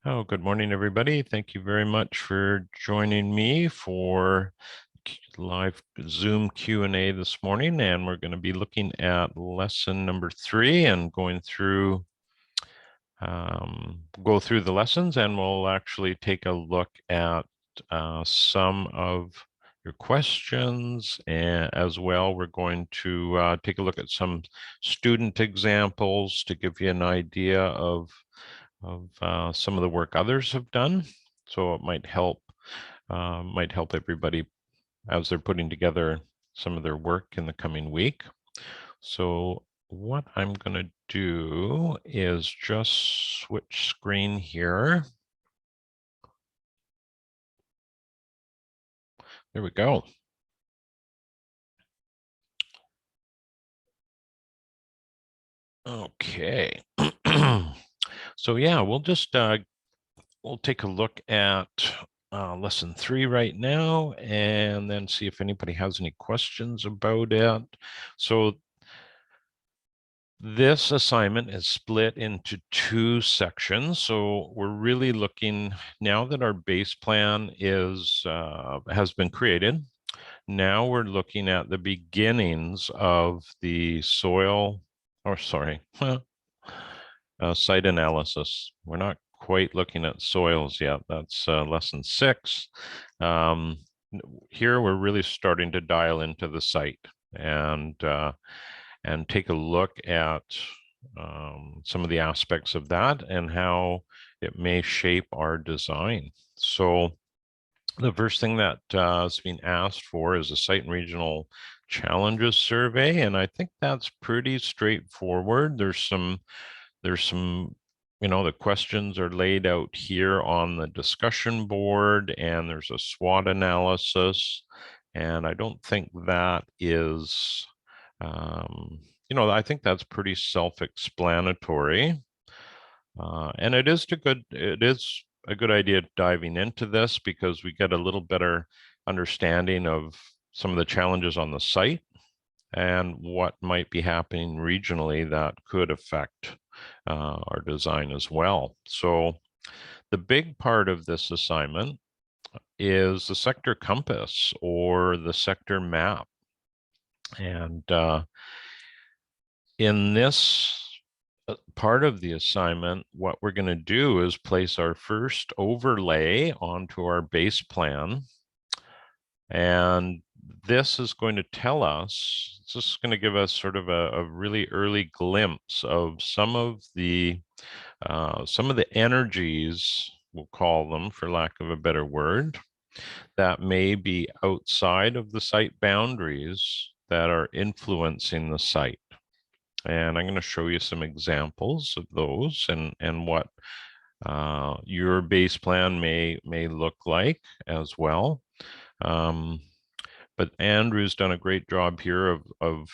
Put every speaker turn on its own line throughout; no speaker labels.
Oh, good morning, everybody. Thank you very much for joining me for live Zoom Q&A this morning. And we're going to be looking at lesson number 3 and going through go through the lessons, and we'll actually take a look at some of your questions, and as well we're going to take a look at some student examples to give you an idea of some of the work others have done. So it might help everybody as they're putting together some of their work in the coming week. So what I'm going to do is just switch screen here. There we go. Okay. So yeah, we'll just we'll take a look at lesson 3 right now, and then see if anybody has any questions about it. So this assignment is split into 2 sections. So we're really looking, now that our base plan has been created, now we're looking at the beginnings of the soil, or sorry, site analysis. We're not quite looking at soils yet. That's lesson 6. Here we're really starting to dial into the site and take a look at some of the aspects of that and how it may shape our design. So the first thing that is being asked for is a site and regional challenges survey, and I think that's pretty straightforward. There's some, the questions are laid out here on the discussion board, and there's a SWOT analysis, and I don't think that is, I think that's pretty self-explanatory. And it is a good idea diving into this because we get a little better understanding of some of the challenges on the site and what might be happening regionally that could affect our design as well. So the big part of this assignment is the sector compass or the sector map. And in this part of the assignment, what we're going to do is place our first overlay onto our base plan. And this is going to tell us, this is going to give us sort of a really early glimpse of some of the energies, we'll call them for lack of a better word, that may be outside of the site boundaries that are influencing the site. And I'm going to show you some examples of those and what your base plan may look like as well. But Andrew's done a great job here of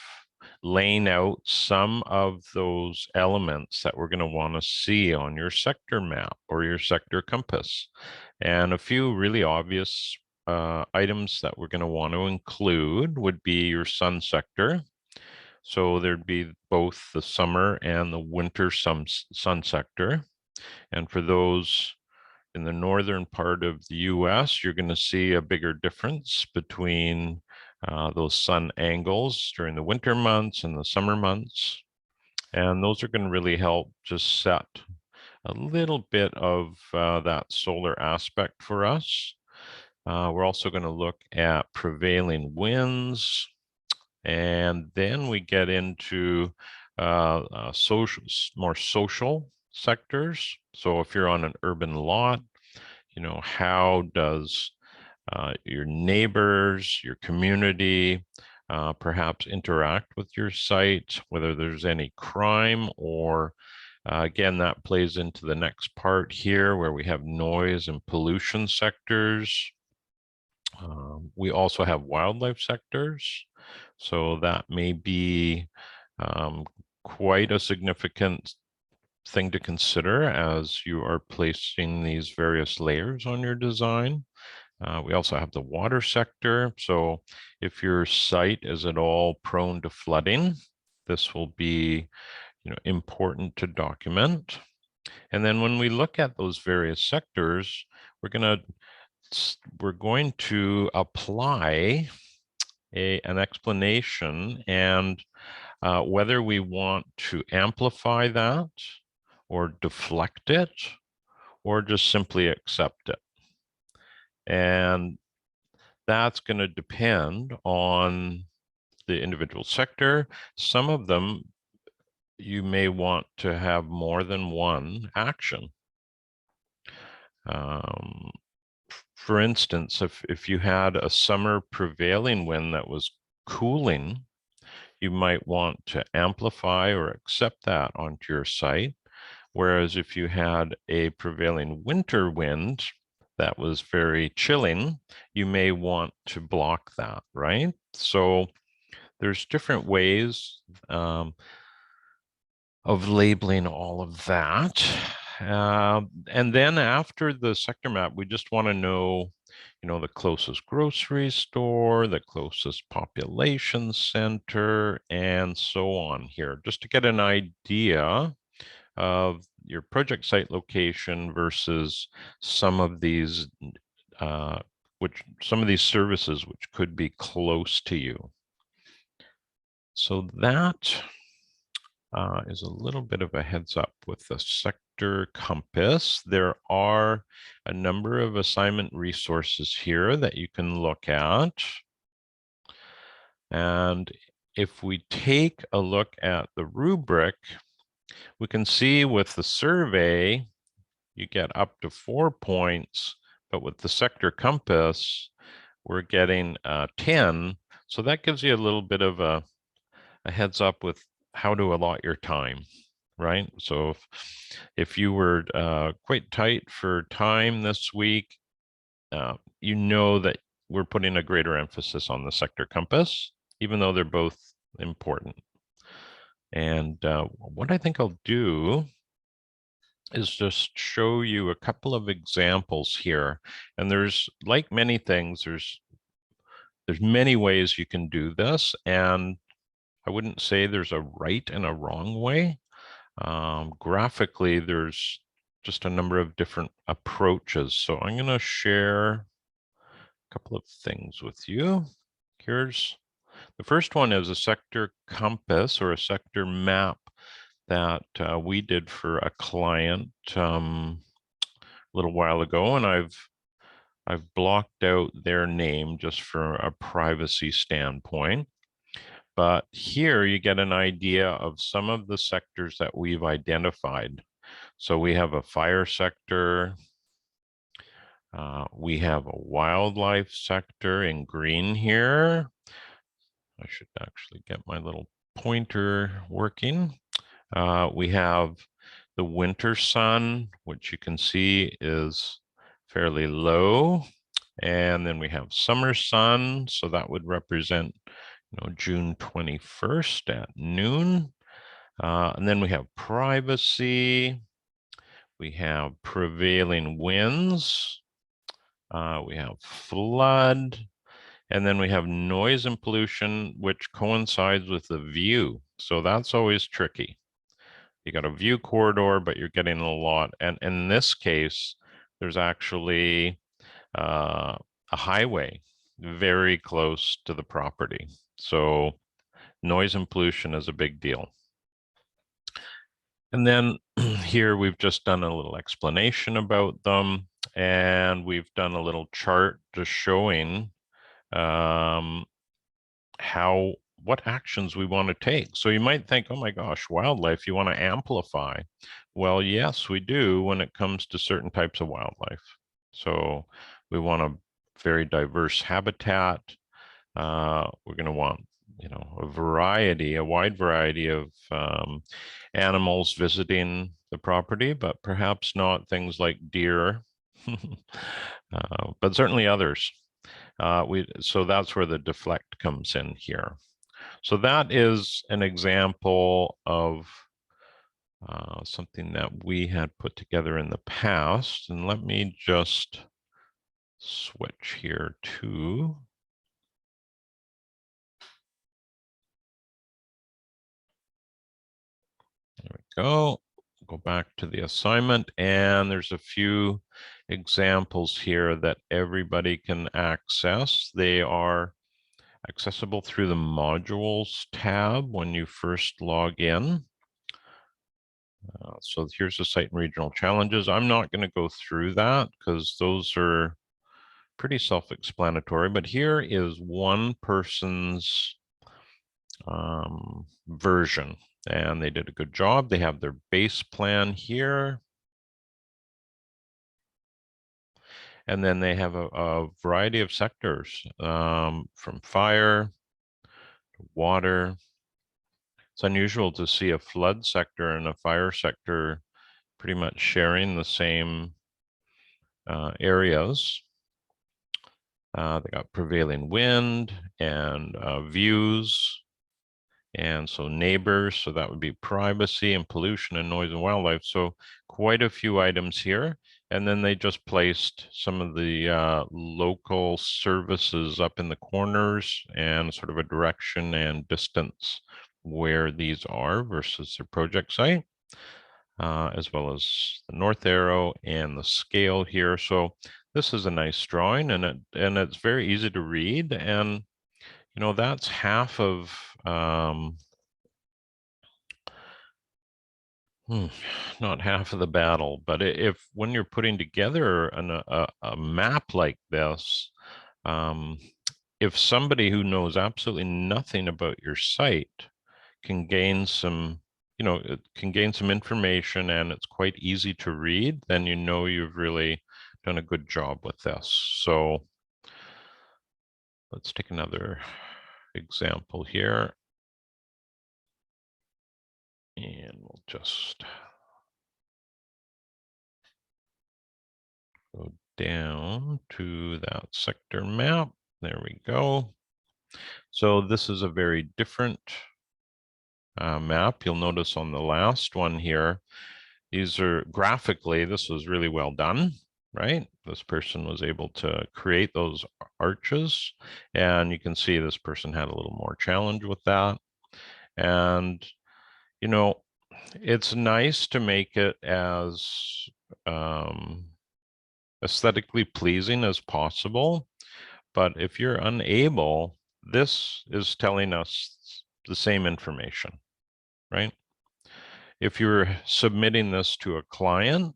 laying out some of those elements that we're going to want to see on your sector map or your sector compass. And a few really obvious items that we're going to want to include would be your sun sector. So there'd be both the summer and the winter sun sector. And for those in the northern part of the US, you're going to see a bigger difference between those sun angles during the winter months and the summer months. And those are going to really help just set a little bit of that solar aspect for us. We're also going to look at prevailing winds. And then we get into more social sectors. So if you're on an urban lot, how does your neighbors, your community, perhaps interact with your site, whether there's any crime or again, that plays into the next part here where we have noise and pollution sectors. We also have wildlife sectors. So that may be quite a significant thing to consider as you are placing these various layers on your design. We also have the water sector. So if your site is at all prone to flooding, this will be important to document. And then when we look at those various sectors, we're going to apply an explanation and whether we want to amplify that or deflect it or just simply accept it. And that's going to depend on the individual sector. Some of them you may want to have more than one action. For instance, if you had a summer prevailing wind that was cooling, you might want to amplify or accept that onto your site. Whereas if you had a prevailing winter wind that was very chilling, you may want to block that, right? So there's different ways of labeling all of that. And then after the sector map, we just want to know, the closest grocery store, the closest population center, and so on here, just to get an idea of your project site location versus some of these services which could be close to you. So that is a little bit of a heads up with the sector compass. There are a number of assignment resources here that you can look at. And if we take a look at the rubric, we can see with the survey, you get up to 4 points, but with the sector compass, we're getting 10. So that gives you a little bit of a heads up with how to allot your time, right? So if you were quite tight for time this week, you know that we're putting a greater emphasis on the sector compass, even though they're both important. And what I think I'll do is just show you a couple of examples here. And there's, like many things, there's many ways you can do this. And I wouldn't say there's a right and a wrong way. Graphically, there's just a number of different approaches. So I'm going to share a couple of things with you. Here's the first one is a sector compass or a sector map that we did for a client a little while ago, and I've blocked out their name just for a privacy standpoint. But here you get an idea of some of the sectors that we've identified. So we have a fire sector. We have a wildlife sector in green here. I should actually get my little pointer working. We have the winter sun, which you can see is fairly low. And then we have summer sun. So that would represent June 21st at noon. And then we have privacy. We have prevailing winds. We have flood. And then we have noise and pollution, which coincides with the view. So that's always tricky. You got a view corridor, but you're getting a lot. And in this case, there's actually a highway very close to the property. So noise and pollution is a big deal. And then here we've just done a little explanation about them, and we've done a little chart just showing what actions we want to take. So you might think, oh my gosh, wildlife, you want to amplify. Well, yes, we do when it comes to certain types of wildlife. So we want a very diverse habitat. We're going to want, a wide variety of animals visiting the property, but perhaps not things like deer, but certainly others. So that's where the deflect comes in here. So that is an example of something that we had put together in the past. And let me just switch here to there we go. go back to the assignment, and there's a few examples here that everybody can access. They are accessible through the modules tab when you first log in. So here's the site and regional challenges. I'm not going to go through that because those are pretty self-explanatory, but here is one person's version, and they did a good job. They have their base plan here. And then they have a variety of sectors, from fire to water. It's unusual to see a flood sector and a fire sector pretty much sharing the same areas. They got prevailing wind and views. And so neighbors, so that would be privacy and pollution and noise and wildlife. So quite a few items here. And then they just placed some of the local services up in the corners and sort of a direction and distance where these are versus their project site, as well as the north arrow and the scale here. So this is a nice drawing, and it's very easy to read. And you know, that's half of not half of the battle, but if when you're putting together a map like this, if somebody who knows absolutely nothing about your site can gain some, you know, it can gain some information and it's quite easy to read, then you know you've really done a good job with this. So let's take another example here. And we'll just go down to that sector map. There we go. So this is a very different map. You'll notice on the last one here, these are graphically, this was really well done, right? This person was able to create those arches, and you can see this person had a little more challenge with that. And, you know, it's nice to make it as aesthetically pleasing as possible. But if you're unable, this is telling us the same information, right? If you're submitting this to a client,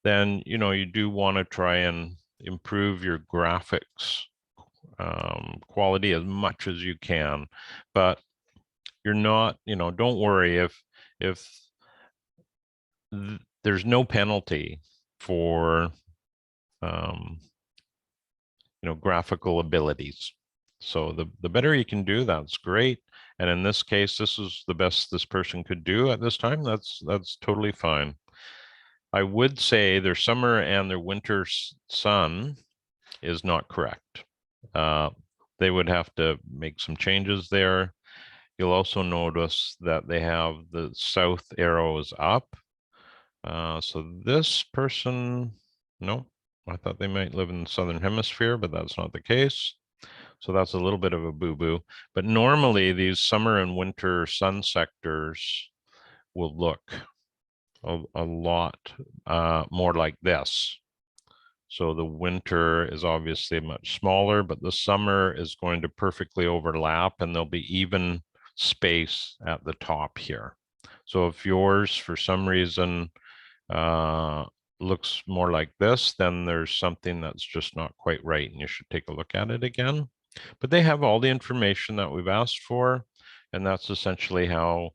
then you know you do want to try and improve your graphics quality as much as you can. But you're not, you know, don't worry if there's no penalty for you know, graphical abilities. So the better you can do, that's great. And in this case, this is the best this person could do at this time. That's totally fine. I would say their summer and their winter sun is not correct. They would have to make some changes there. You'll also notice that they have the south arrow is up. So this person, no, I thought they might live in the southern hemisphere, but that's not the case. So that's a little bit of a boo-boo. But normally these summer and winter sun sectors will look a lot more like this. So the winter is obviously much smaller, but the summer is going to perfectly overlap, and there'll be even space at the top here. So if yours, for some reason, looks more like this, then there's something that's just not quite right, and you should take a look at it again. But they have all the information that we've asked for, and that's essentially how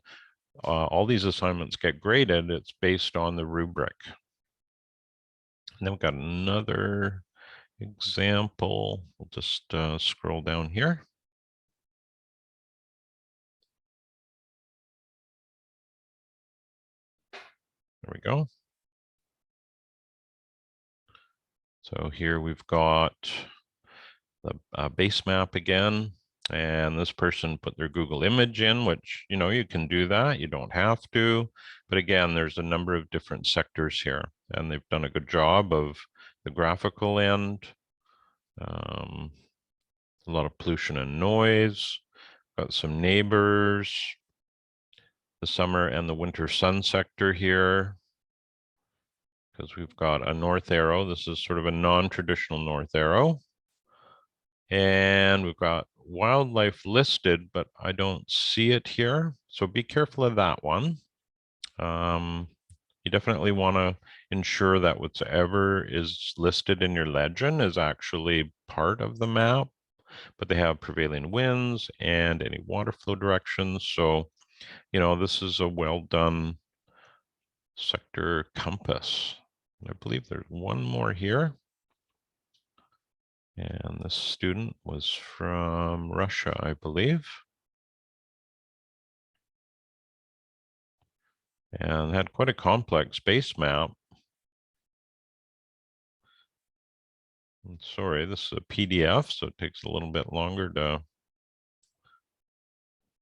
all these assignments get graded. It's based on the rubric. And then we've got another example. We'll just scroll down here. There we go. So here we've got the base map again, and this person put their Google image in, which, you know, you can do that. You don't have to. But again, there's a number of different sectors here, and they've done a good job of the graphical end. A lot of pollution and noise. Got some neighbors. The summer and the winter sun sector here. because we've got a north arrow. This is sort of a non-traditional north arrow. And we've got wildlife listed, but I don't see it here. So be careful of that one. You definitely want to ensure that whatever is listed in your legend is actually part of the map, but they have prevailing winds and any water flow directions. So, this is a well done sector compass. I believe there's one more here. And this student was from Russia, I believe. And had quite a complex base map. Sorry, this is a PDF, so it takes a little bit longer to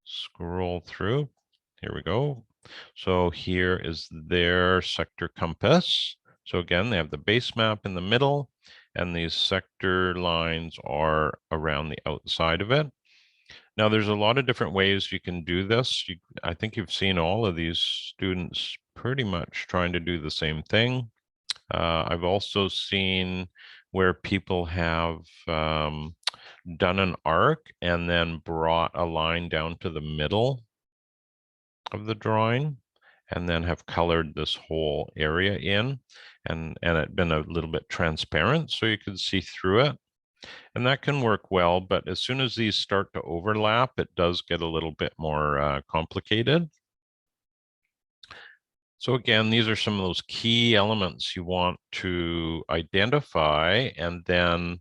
scroll through. Here we go. So here is their sector compass. So again, they have the base map in the middle, and these sector lines are around the outside of it. Now, there's a lot of different ways you can do this. I think you've seen all of these students pretty much trying to do the same thing. I've also seen where people have done an arc and then brought a line down to the middle of the drawing and then have colored this whole area in, and it been a little bit transparent so you can see through it. And that can work well, but as soon as these start to overlap, it does get a little bit more complicated. So again, these are some of those key elements you want to identify and then,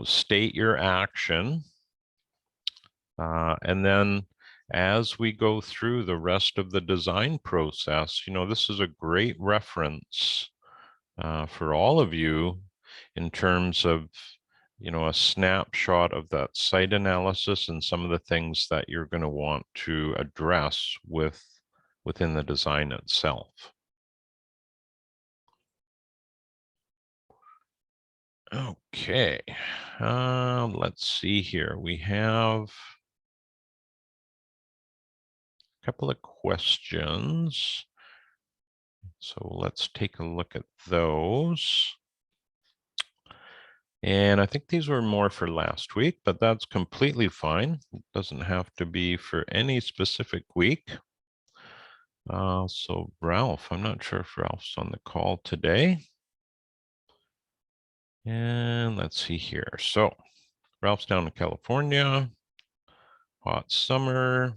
state your action. And then as we go through the rest of the design process, this is a great reference for all of you in terms of, a snapshot of that site analysis and some of the things that you're going to want to address within the design itself. Okay, let's see here. We have a couple of questions. So let's take a look at those. And I think these were more for last week, but that's completely fine. It doesn't have to be for any specific week. So Ralph, I'm not sure if Ralph's on the call today. And let's see here. So Ralph's down in California, hot summer,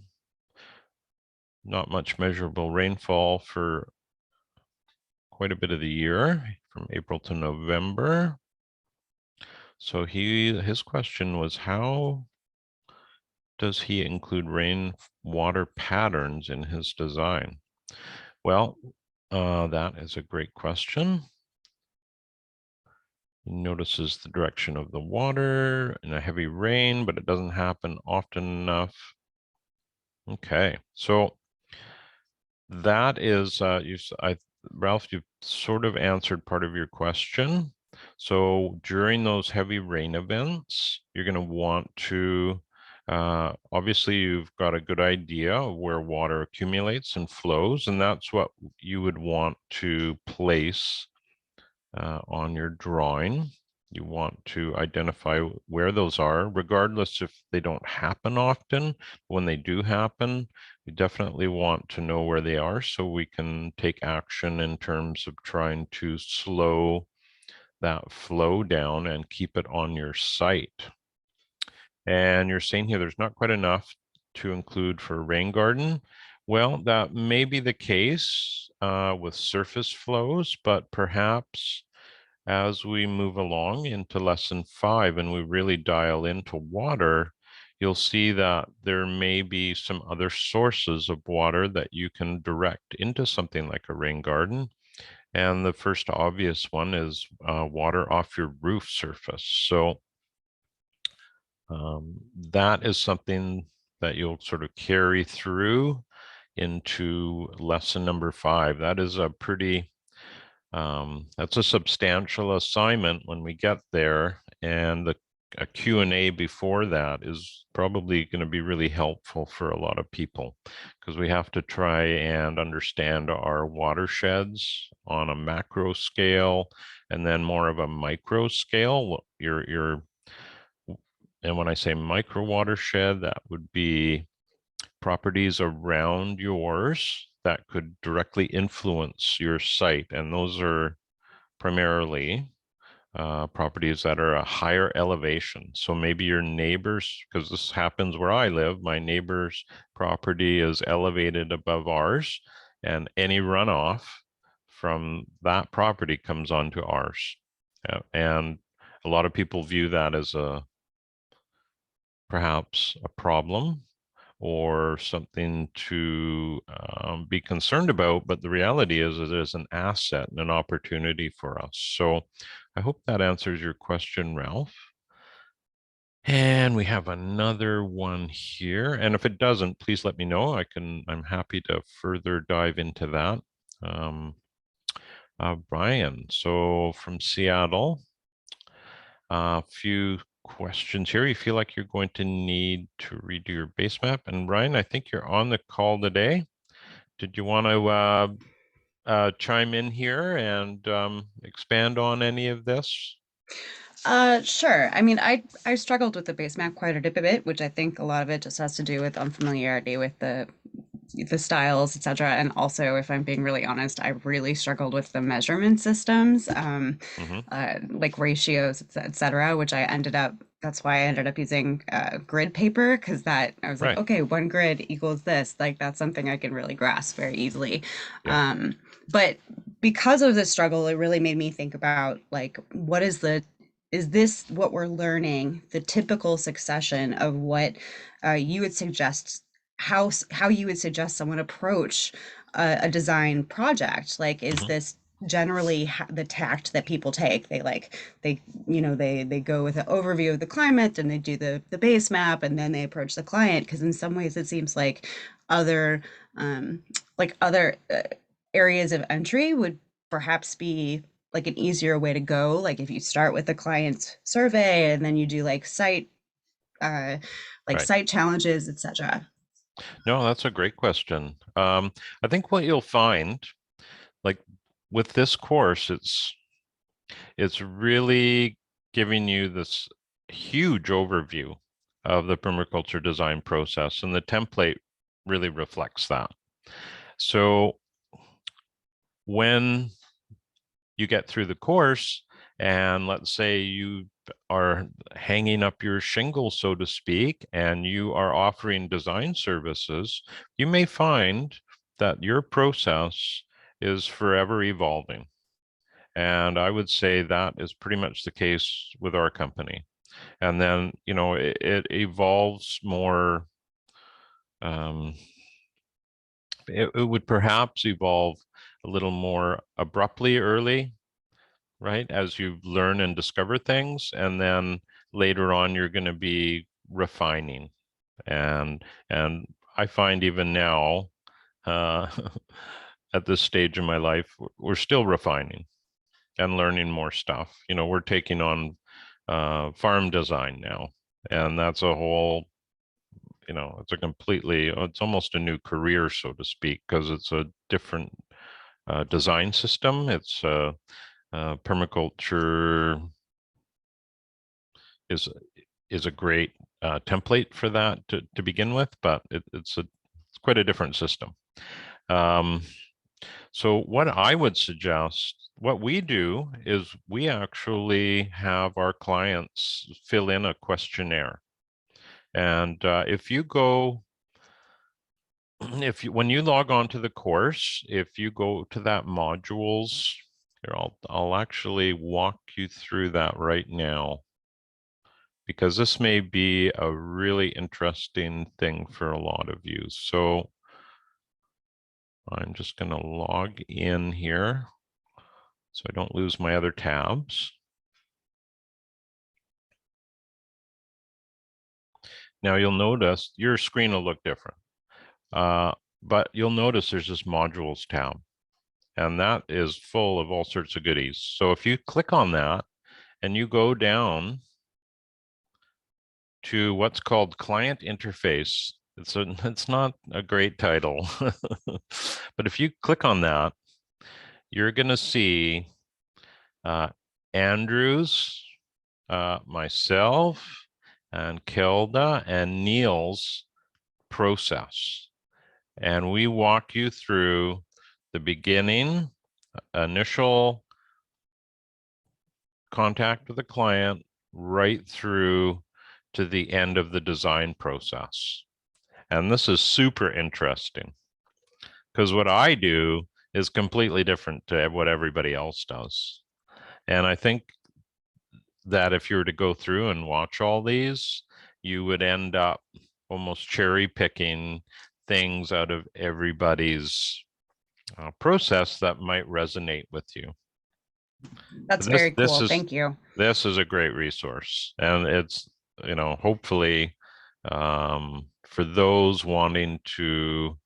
not much measurable rainfall for quite a bit of the year, from April to November. So his question was, how does he include rainwater patterns in his design? Well, that is a great question. He notices the direction of the water in a heavy rain, but it doesn't happen often enough. Okay, so that is, Ralph, you've sort of answered part of your question. So during those heavy rain events, you're going to want to, obviously you've got a good idea of where water accumulates and flows, and that's what you would want to place on your drawing. You want to identify where those are, regardless if they don't happen often. When they do happen, we definitely want to know where they are so we can take action in terms of trying to slow that flow down and keep it on your site. And you're saying here there's not quite enough to include for a rain garden. Well, that may be the case with surface flows, but perhaps as we move along into lesson 5 and we really dial into water, you'll see that there may be some other sources of water that you can direct into something like a rain garden. And the first obvious one is water off your roof surface. So that is something that you'll sort of carry through into lesson number 5. That is a pretty that's a substantial assignment when we get there, and a Q&A before that is probably going to be really helpful for a lot of people because we have to try and understand our watersheds on a macro scale, and then more of a micro scale. And when I say micro watershed, that would be properties around yours that could directly influence your site. And those are primarily properties that are a higher elevation. So maybe your neighbors, because this happens where I live, my neighbor's property is elevated above ours, and any runoff from that property comes onto ours. And a lot of people view that as perhaps a problem or something to be concerned about, but the reality is it is an asset and an opportunity for us. So I hope that answers your question, Ralph. And we have another one here. And if it doesn't, please let me know. I'm happy to further dive into that. Brian, so from Seattle, a few questions here. You feel like you're going to need to redo your base map. And Ryan, I think you're on the call today. Did you want to chime in here and expand on any of this?
Sure. I mean, I struggled with the base map quite a bit, which I think a lot of it just has to do with unfamiliarity with the styles, etc. And also, if I'm being really honest, I really struggled with the measurement systems,
Hmm.
like ratios, etc., which I ended up. That's why I ended up using grid paper because that I was like,
Right.
okay, one grid equals this. Like that's something I can really grasp very easily.
Yeah.
But because of this struggle, it really made me think about like, is this what we're learning, the typical succession of what you would suggest, how you would suggest someone approach a design project? Like, is
Hmm.
this generally the tact that people take? They go with an overview of the climate and they do the base map and then they approach the client, because in some ways it seems other um, like other areas of entry would perhaps be like an easier way to go. Like if you start with the client's survey and then you do uh,
Right.
site challenges, etc.
No, that's a great question. I think what you'll find, like with this course, it's really giving you this huge overview of the permaculture design process, and the template really reflects that. So when you get through the course, and let's say you are hanging up your shingle, so to speak, and you are offering design services, you may find that your process is forever evolving. And I would say that is pretty much the case with our company. And then, it evolves more. Um, it would perhaps evolve a little more abruptly early, right? As you learn and discover things, and then later on you're going to be refining. And I find even now, uh, at this stage in my life, we're still refining and learning more stuff. We're taking on farm design now, and that's a whole, it's almost a new career, so to speak, because it's a different design system. It's permaculture is is a great template for that to begin with, but it's quite a different system. Um, so what I would suggest, what we do is we actually have our clients fill in a questionnaire. And if you go, when you log on to the course, if you go to that modules, here, I'll actually walk you through that right now, because this may be a really interesting thing for a lot of you. So I'm just going to log in here so I don't lose my other tabs. Now you'll notice your screen will look different, but you'll notice there's this modules tab, and that is full of all sorts of goodies. So if you click on that and you go down to what's called client interface, it's not a great title, but if you click on that, you're going to see Andrew's, myself, and Kilda and Neil's process. And we walk you through the beginning, initial contact with the client, right through to the end of the design process. And this is super interesting because what I do is completely different to what everybody else does. And I think that if you were to go through and watch all these, you would end up almost cherry picking things out of everybody's process that might resonate with you.
That's
This
very
this
cool.
is
Thank you.
this is a great resource, and it's hopefully for those wanting to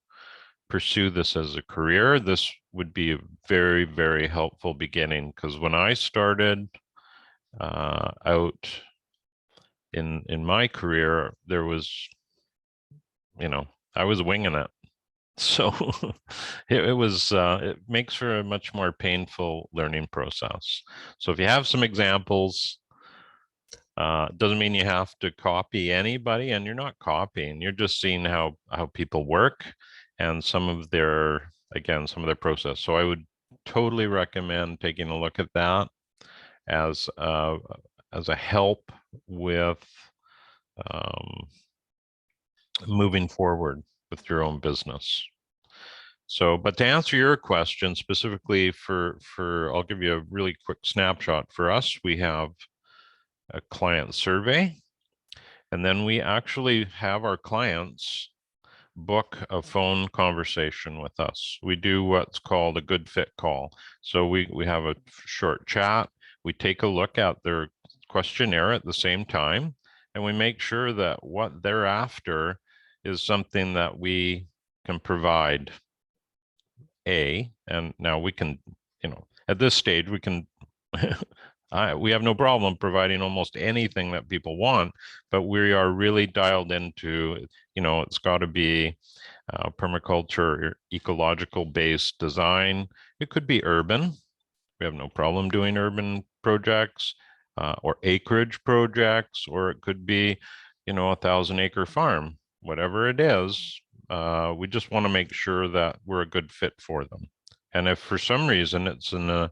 pursue this as a career, this would be a very, very helpful beginning. Because when I started out in my career, there was, I was winging it. So it makes for a much more painful learning process. So if you have some examples, doesn't mean you have to copy anybody, and you're not copying. You're just seeing how people work and some of their process. So I would totally recommend taking a look at that as a help with moving forward with your own business. So, but to answer your question specifically I'll give you a really quick snapshot. For us, we have a client survey, and then we actually have our clients book a phone conversation with us. We do what's called a good fit call. So we have a short chat. We take a look at their questionnaire at the same time, and we make sure that what they're after is something that we can provide. And now we can, at this stage, we can we have no problem providing almost anything that people want, but we are really dialed into, it's got to be permaculture, ecological based design. It could be urban. We have no problem doing urban projects or acreage projects, or it could be, 1,000-acre farm, whatever it is. We just want to make sure that we're a good fit for them. And if for some reason it's in an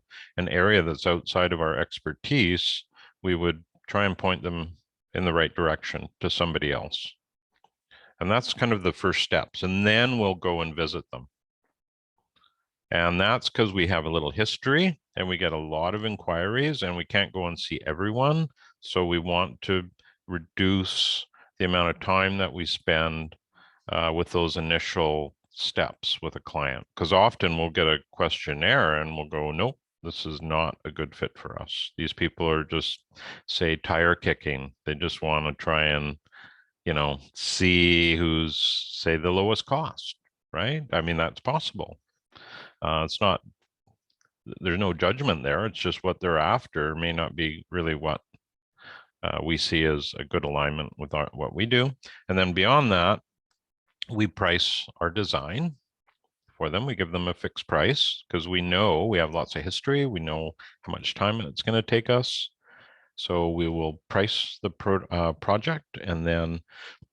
area that's outside of our expertise, we would try and point them in the right direction to somebody else. And that's kind of the first steps. And then we'll go and visit them. And that's because we have a little history and we get a lot of inquiries, and we can't go and see everyone. So we want to reduce the amount of time that we spend with those initial steps with a client. Because often we'll get a questionnaire and we'll go, nope, this is not a good fit for us. These people are just, say, tire kicking. They just want to try and, see who's, say, the lowest cost, right? I mean, that's possible. It's not, there's no judgment there. It's just what they're after may not be really what we see as a good alignment with what we do. And then beyond that, we price our design for them. We give them a fixed price because we know we have lots of history. We know how much time it's going to take us. So we will price the project, and then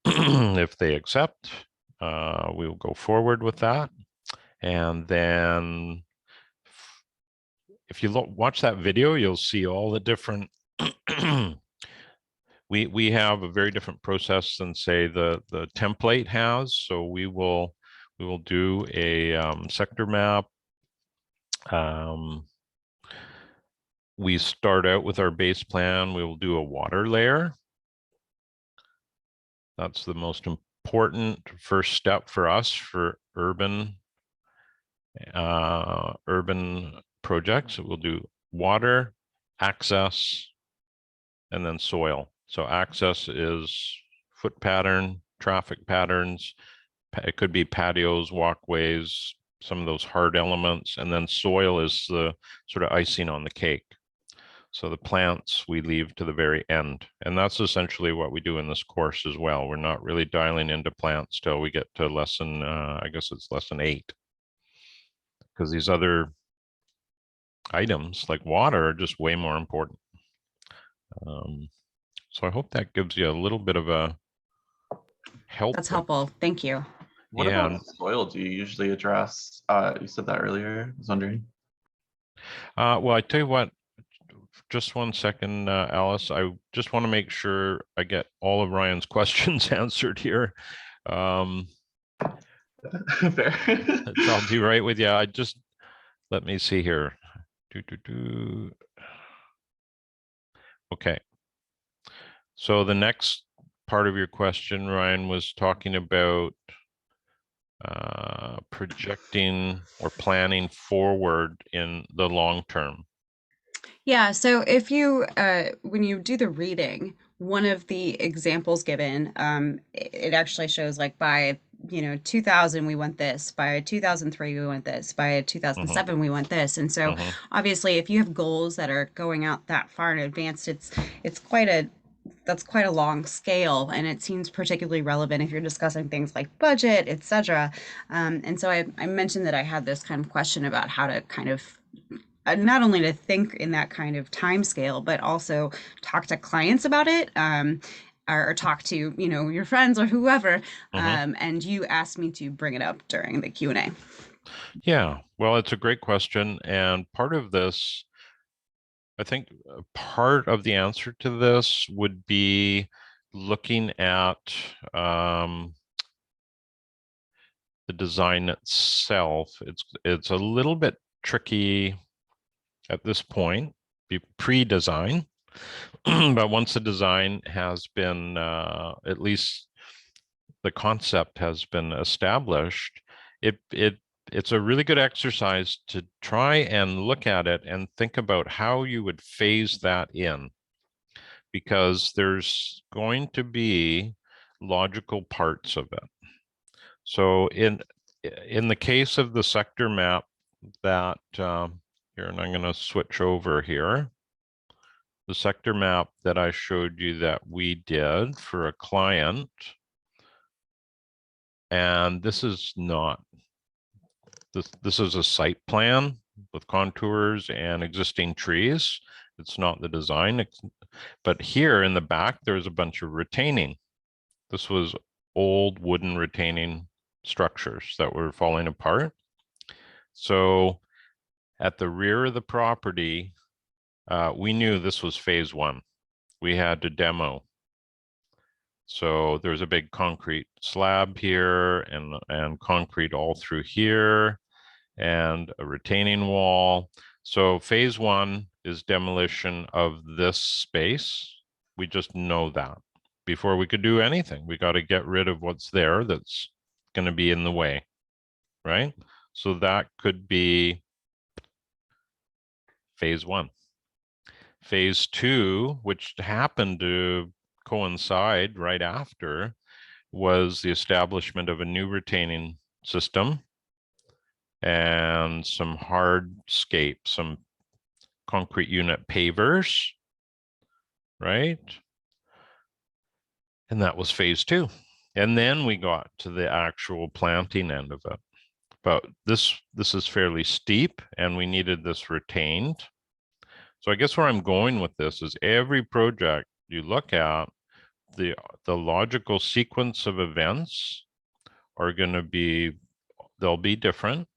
if they accept, we will go forward with that. And then if you watch that video, you'll see all the different we have a very different process than, say, the template has. So we will do a sector map. We start out with our base plan. We will do a water layer. That's the most important first step for us for urban projects. We'll do water, access, and then soil. So access is foot pattern, traffic patterns. It could be patios, walkways, some of those hard elements. And then soil is the sort of icing on the cake. So the plants we leave to the very end. And that's essentially what we do in this course as well. We're not really dialing into plants till we get to lesson, I guess it's lesson 8. Because these other items like water are just way more important. So I hope that gives you a little bit of a help
That's
with,
helpful. Thank you.
What
yeah.
about soil do you usually address? You said that earlier. I was wondering.
Well, I tell you what, just one second, Alice. I just want to make sure I get all of Ryan's questions answered here.
Fair.
So I'll be right with you. Let me see here. Okay. So the next part of your question, Ryan, was talking about projecting or planning forward in the long term.
Yeah, so if you when you do the reading, one of the examples given, it actually shows like by 2000 we want this, by 2003 we want this, by
Mm-hmm.
2007 we want this. And so
Mm-hmm.
obviously if you have goals that are going out that far in advance, it's quite a that's quite a long scale, and it seems particularly relevant if you're discussing things like budget, etc. And so I mentioned that I had this kind of question about how to kind of not only to think in that kind of time scale, but also talk to clients about it, or talk to your friends or whoever.
Mm-hmm.
And you asked me to bring it up during the Q&A.
Yeah, well, it's a great question. And part of this, I think part of the answer to this would be looking at the design itself. It's a little bit tricky at this point, pre-design, but once the design has been, at least the concept has been established, it's a really good exercise to try and look at it and think about how you would phase that in, because there's going to be logical parts of it. So in the case of the sector map that here, and I'm going to switch over here. The sector map that I showed you that we did for a client, and this is not, this is a site plan with contours and existing trees. It's not the design, but here in the back, there's a bunch of retaining. This was old wooden retaining structures that were falling apart. So at the rear of the property, we knew this was phase one. We had to demo. So there's a big concrete slab here and concrete all through here and a retaining wall. So phase one is demolition of this space. We just know that. Before we could do anything, we got to get rid of what's there that's going to be in the way, right? So that could be phase one. Phase two, which happened to coincide right after, was the establishment of a new retaining system and some hardscape, some concrete unit pavers, right? And that was phase two. And then we got to the actual planting end of it. But this is fairly steep, and we needed this retained. So I guess where I'm going with this is every project you look at, the logical sequence of events are going to be, they'll be different.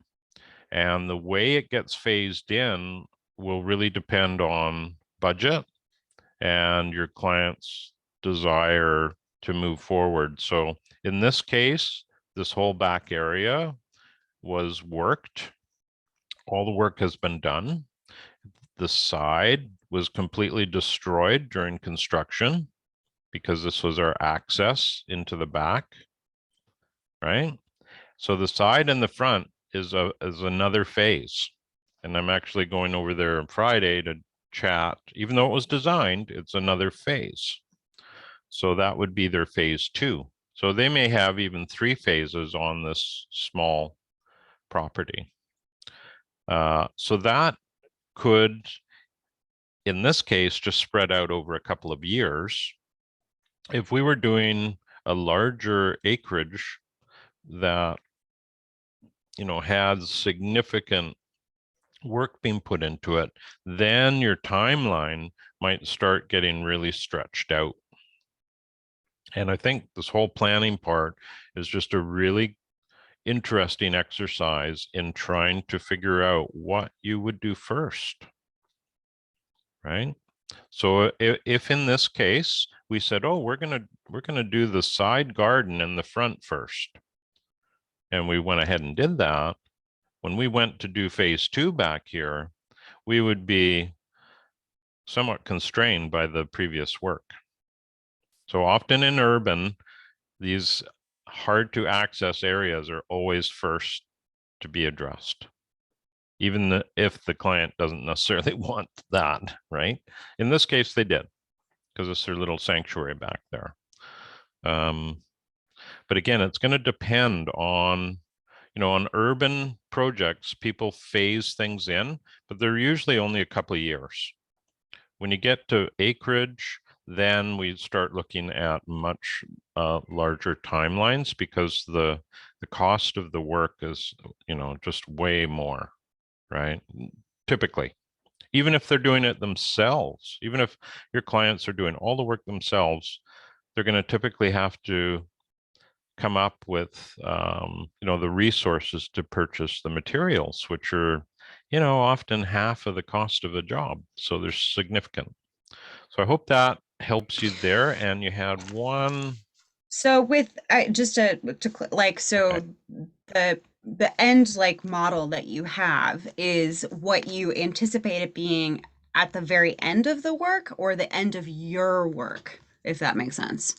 And the way it gets phased in will really depend on budget and your client's desire to move forward. So in this case, this whole back area was worked. All the work has been done. The side was completely destroyed during construction because this was our access into the back, right? So the side and the front is another phase. And I'm actually going over there on Friday to chat. Even though it was designed, it's another phase. So that would be their phase two. So they may have even 3 phases on this small property. So that could, in this case, just spread out over a couple of years. If we were doing a larger acreage that, had significant work being put into it, then your timeline might start getting really stretched out. And I think this whole planning part is just a really interesting exercise in trying to figure out what you would do first, right? So if in this case we said, oh, we're gonna do the side garden in the front first, and we went ahead and did that, when we went to do phase 2 back here, we would be somewhat constrained by the previous work. So often in urban, these hard to access areas are always first to be addressed, even if the client doesn't necessarily want that, right? In this case, they did, because it's their little sanctuary back there. But again, it's going to depend on, on urban projects, people phase things in, but they're usually only a couple of years. When you get to acreage, then we start looking at much larger timelines, because the cost of the work is, just way more, right? Typically, even if they're doing it themselves, even if your clients are doing all the work themselves, they're going to typically have to come up with, the resources to purchase the materials, which are, often half of the cost of a job. So they're significant. So I hope that helps you there. And you had one.
So with just so the end model that you have is what you anticipate it being at the very end of the work or the end of your work, if that makes sense.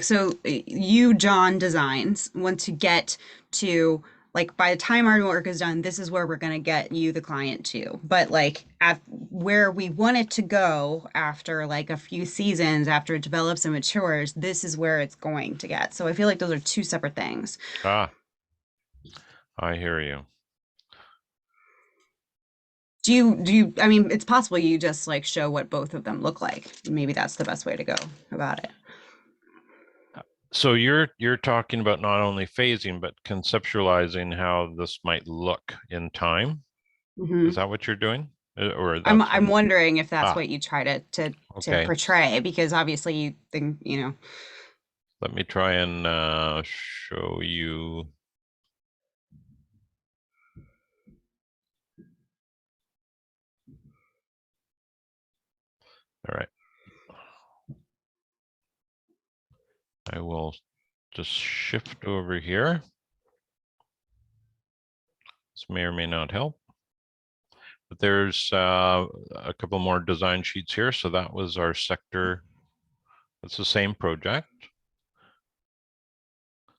So you, John Designs, want to get to, by the time our work is done, this is where we're going to get you the client to. But at where we want it to go after a few seasons, after it develops and matures, this is where it's going to get. So I feel like those are two separate things.
I hear you.
I mean, it's possible you just show what both of them look like. Maybe that's the best way to go about it.
So you're talking about not only phasing, but conceptualizing how this might look in time.
Mm-hmm.
Is that what you're doing? Or
I'm wondering if that's what you try to
okay.
portray, because obviously you think,
Let me try and show you. All right. I will just shift over here. This may or may not help. But there's a couple more design sheets here. So that was our sector. It's the same project.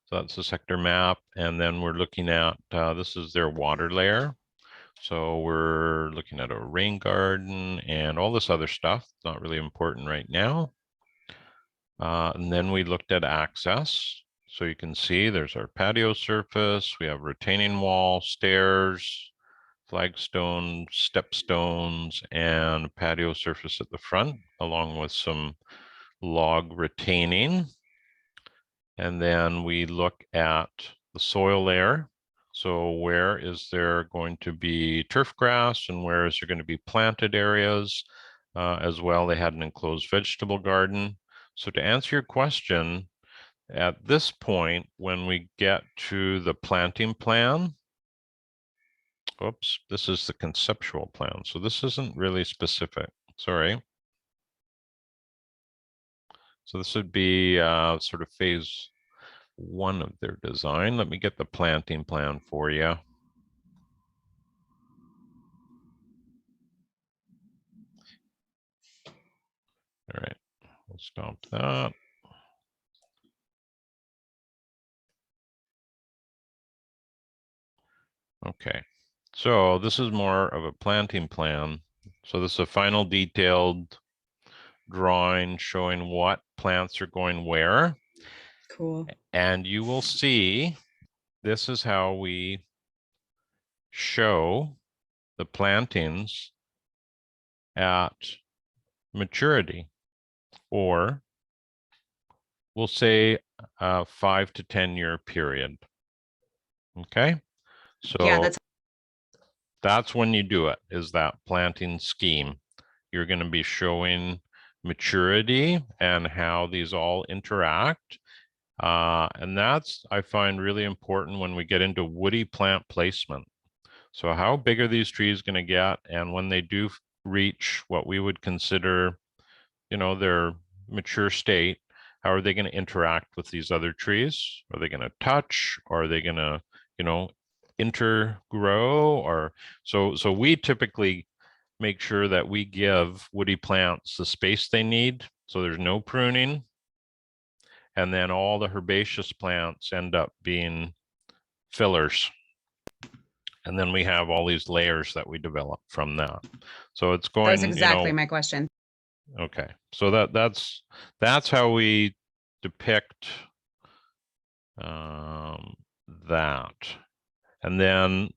So that's the sector map. And then we're looking at, this is their water layer. So we're looking at a rain garden and all this other stuff. Not really important right now. And then we looked at access. So you can see there's our patio surface. We have retaining wall, stairs, flagstones, stepstones, and patio surface at the front, along with some log retaining. And then we look at the soil layer. So where is there going to be turf grass and where is there going to be planted areas as well? They had an enclosed vegetable garden. So to answer your question, at this point, when we get to the planting plan, oops, this is the conceptual plan. So this isn't really specific, sorry. So this would be sort of phase 1 of their design. Let me get the planting plan for you. All right, we'll stop that. Okay, so this is more of a planting plan. So this is a final detailed drawing showing what plants are going where.
Cool.
And you will see this is how we show the plantings at maturity, or we'll say a 5 to 10 year period. Okay, so
yeah, that's
that's when you do it, is that planting scheme. You're going to be showing maturity and how these all interact. And that's, I find, really important when we get into woody plant placement. So how big are these trees going to get? And when they do reach what we would consider, their mature state, how are they going to interact with these other trees? Are they going to touch? Or are they going to, intergrow? Or so we typically make sure that we give woody plants the space they need, so there's no pruning. And then all the herbaceous plants end up being fillers. And then we have all these layers that we develop from that. So it's
That was
going,
exactly my question.
okay. So that's how we depict that. And then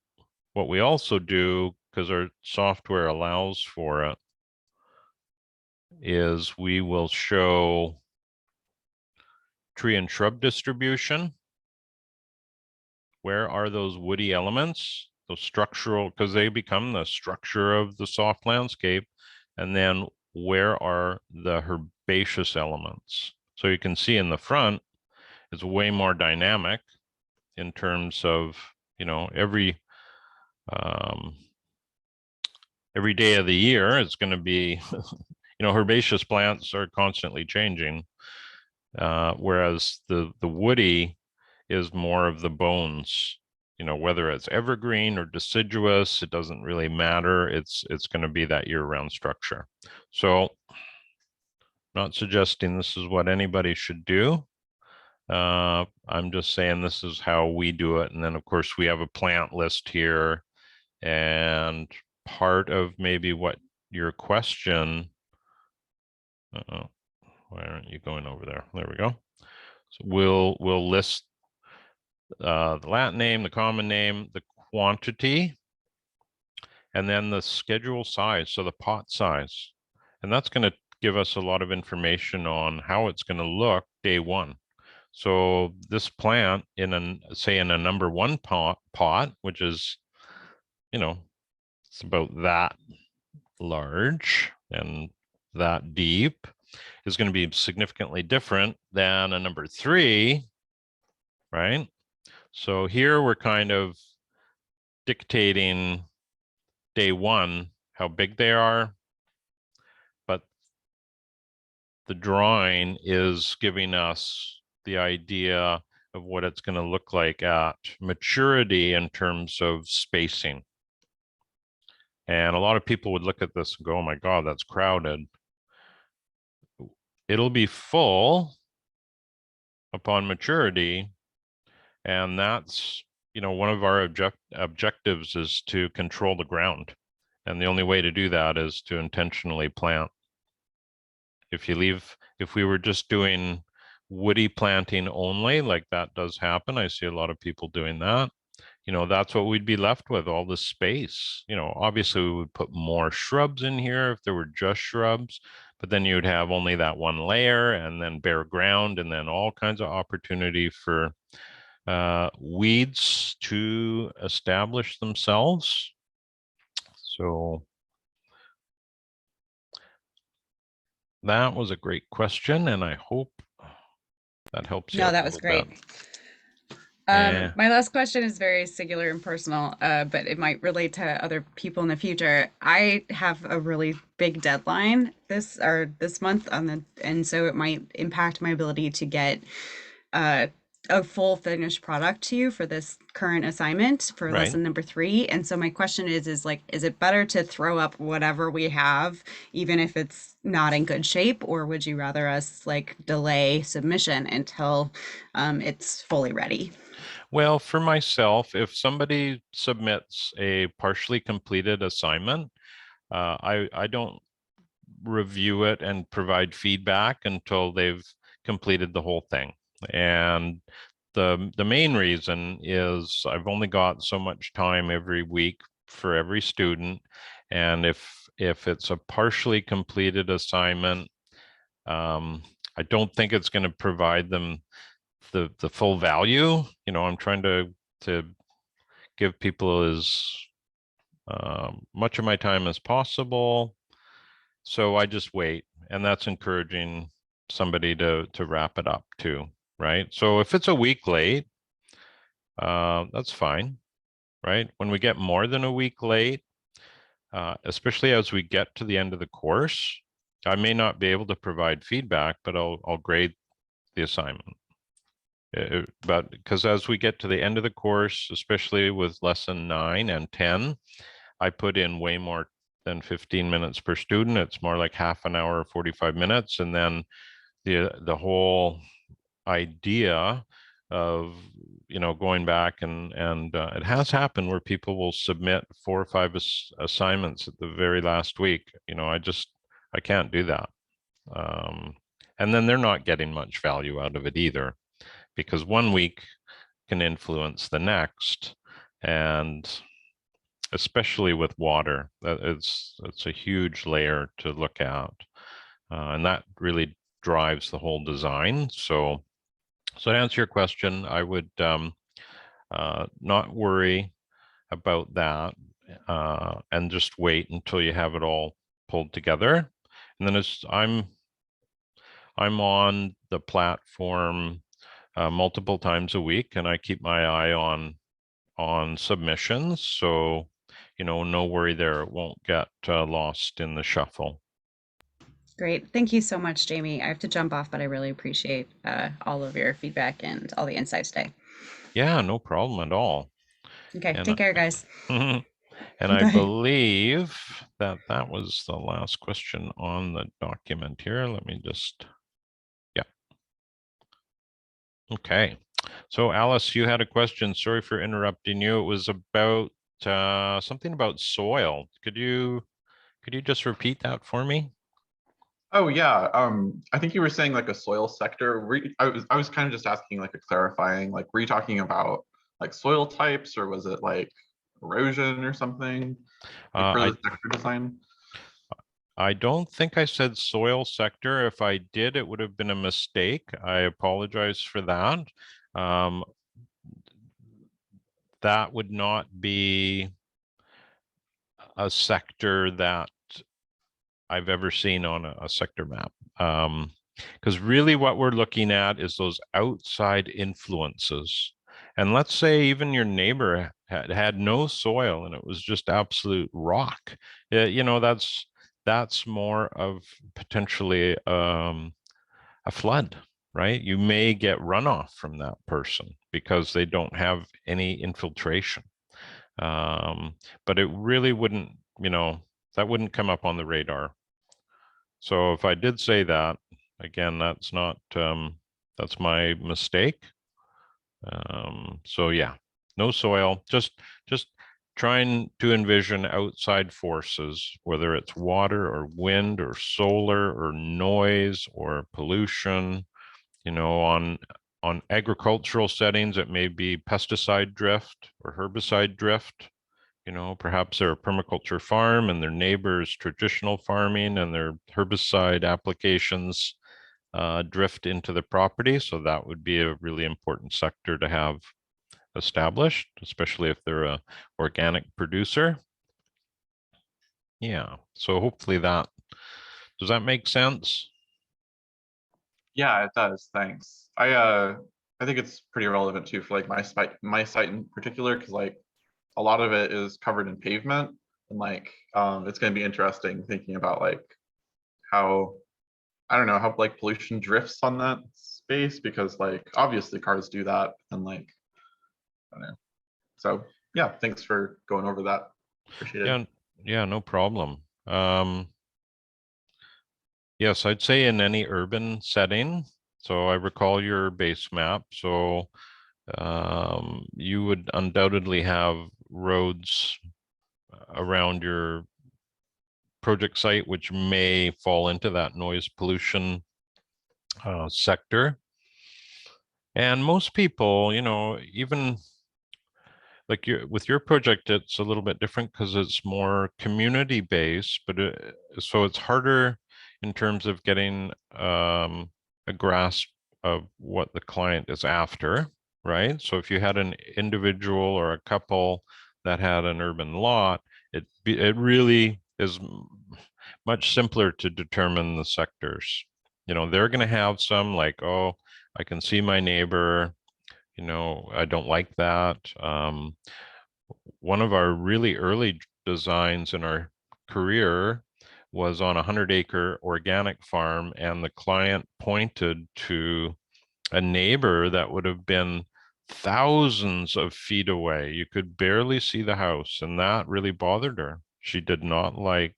what we also do, because our software allows for it, is we will show tree and shrub distribution. Where are those woody elements, those structural, because they become the structure of the soft landscape. And then where are the herbaceous elements? So you can see in the front, it's way more dynamic in terms of, every day of the year, it's going to be, herbaceous plants are constantly changing. Whereas the woody is more of the bones, whether it's evergreen or deciduous, it doesn't really matter. It's going to be that year-round structure. So not suggesting this is what anybody should do. I'm just saying this is how we do it. And then of course we have a plant list here, and part of maybe what your question, why aren't you going over there? There we go. So we'll list the Latin name, the common name, the quantity, and then the schedule size, so the pot size. And that's going to give us a lot of information on how it's going to look day one. So this plant in a number one pot, which is, it's about that large and that deep, is going to be significantly different than a number 3, right? So here we're kind of dictating day one how big they are, but the drawing is giving us the idea of what it's going to look like at maturity in terms of spacing. And a lot of people would look at this and go, oh my God, that's crowded. It'll be full upon maturity. And that's, one of our objectives is to control the ground. And the only way to do that is to intentionally plant. If we were just doing woody planting only, like that does happen, I see a lot of people doing that, that's what we'd be left with, all this space. Obviously we would put more shrubs in here if there were just shrubs, but then you'd have only that one layer and then bare ground, and then all kinds of opportunity for weeds to establish themselves. So that was a great question, and I hope that helps you
No,
out
that
a
was
little
great.
bit.
My last question is very singular and personal, but it might relate to other people in the future. I have a really big deadline this month and so it might impact my ability to get uh, a full finished product to you for this current assignment for
Right.
lesson number 3. And so my question is like, is it better to throw up whatever we have, even if it's not in good shape, or would you rather us like delay submission until it's fully ready?
Well, for myself, if somebody submits a partially completed assignment, I don't review it and provide feedback until they've completed the whole thing. And the main reason is I've only got so much time every week for every student. And if it's a partially completed assignment, I don't think it's going to provide them the full value. I'm trying to give people as much of my time as possible. So I just wait, and that's encouraging somebody to wrap it up too, right? So if it's a week late, that's fine, right? When we get more than a week late, especially as we get to the end of the course, I may not be able to provide feedback, but I'll grade the assignment. But because as we get to the end of the course, especially with lesson 9 and 10, I put in way more than 15 minutes per student. It's more like half an hour, 45 minutes. And then the whole idea of, going back and it has happened where people will submit 4 or 5 assignments at the very last week. I can't do that. And then they're not getting much value out of it either, because one week can influence the next. And especially with water, it's a huge layer to look at. And that really drives the whole design. So to answer your question, I would not worry about that, and just wait until you have it all pulled together. And then I'm on the platform multiple times a week, and I keep my eye on submissions. So, no worry there. It won't get lost in the shuffle.
Great. Thank you so much, Jamie. I have to jump off, but I really appreciate all of your feedback and all the insights today.
Yeah, no problem at all.
Okay,
And
take care, guys.
and I
Bye.
believe that was the last question on the document here. Let me just, yeah. Okay. So Alice, you had a question. Sorry for interrupting you. It was about something about soil. Could you just repeat that for me?
Oh yeah, I think you were saying like a soil sector. I was kind of just asking like a clarifying, like were you talking about like soil types, or was it like erosion or something, like for the sector design?
I don't think I said soil sector. If I did, it would have been a mistake. I apologize for that. That would not be a sector that I've ever seen on a sector map. Because really what we're looking at is those outside influences. And let's say even your neighbor had no soil and it was just absolute rock. That's more of potentially a flood, right? You may get runoff from that person because they don't have any infiltration. But it really wouldn't, that wouldn't come up on the radar. So if I did say that, again, that's not, that's my mistake. So yeah, no soil, just trying to envision outside forces, whether it's water or wind or solar or noise or pollution, on agricultural settings, it may be pesticide drift or herbicide drift. Perhaps they're a permaculture farm and their neighbor's traditional farming and their herbicide applications drift into the property. So that would be a really important sector to have established, especially if they're a organic producer. Yeah, so hopefully does that make sense?
Yeah, it does. Thanks. I think it's pretty relevant too for like my site in particular, because like a lot of it is covered in pavement, and like it's going to be interesting thinking about like how, I don't know, how like pollution drifts on that space, because like obviously cars do that, and like I don't know. So yeah, thanks for going over that. Appreciate it.
Yeah, no problem. Yes, I'd say in any urban setting. So I recall your base map. So you would undoubtedly have roads around your project site, which may fall into that noise pollution sector. And most people, even like with your project, it's a little bit different because it's more community based, but so it's harder in terms of getting a grasp of what the client is after, right? So if you had an individual or a couple that had an urban lot, It really is much simpler to determine the sectors. They're going to have some like, oh, I can see my neighbor, I don't like that. One of our really early designs in our career was on a 100-acre organic farm, and the client pointed to a neighbor that would have been thousands of feet away. You could barely see the house, and that really bothered her. She did not like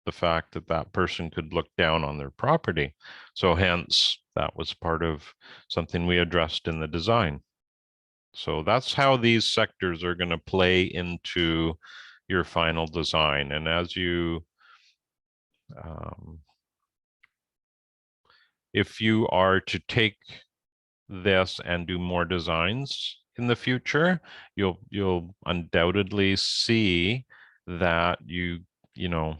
the fact that that person could look down on their property. So hence, that was part of something we addressed in the design. So that's how these sectors are going to play into your final design. And as you, if you are to take this and do more designs in the future, you'll undoubtedly see that you'll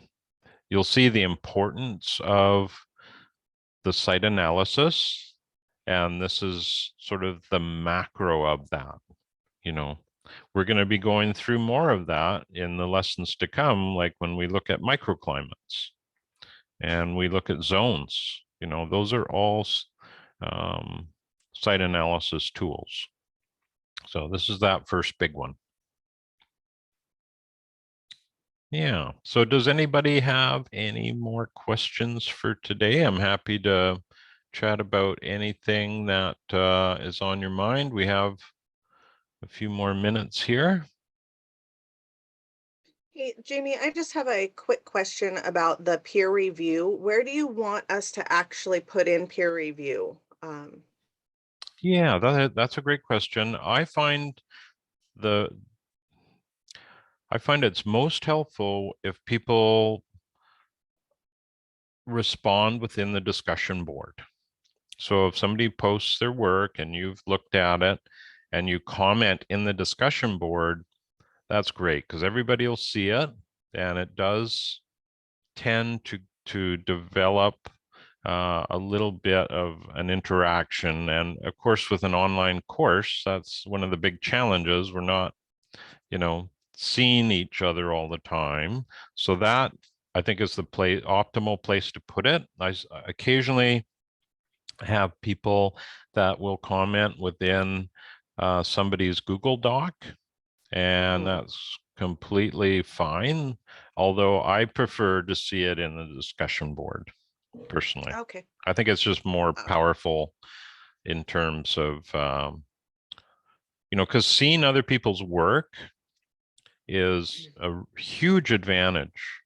see the importance of the site analysis, and this is sort of the macro of that. We're going to be going through more of that in the lessons to come, like when we look at microclimates and we look at zones. Those are all site analysis tools. So this is that first big one. Yeah. So does anybody have any more questions for today? I'm happy to chat about anything that is on your mind. We have a few more minutes here.
Hey, Jamie, I just have a quick question about the peer review. Where do you want us to actually put in peer review?
Yeah, that's a great question. I find it's most helpful if people respond within the discussion board. So if somebody posts their work and you've looked at it and you comment in the discussion board, that's great because everybody will see it, and it does tend to develop a little bit of an interaction. And of course, with an online course, that's one of the big challenges. We're not, seeing each other all the time. So that, I think, is the optimal place to put it. I occasionally have people that will comment within somebody's Google Doc, and that's completely fine. Although I prefer to see it in the discussion board personally.
Okay.
I think it's just more powerful in terms of, because seeing other people's work is a huge advantage.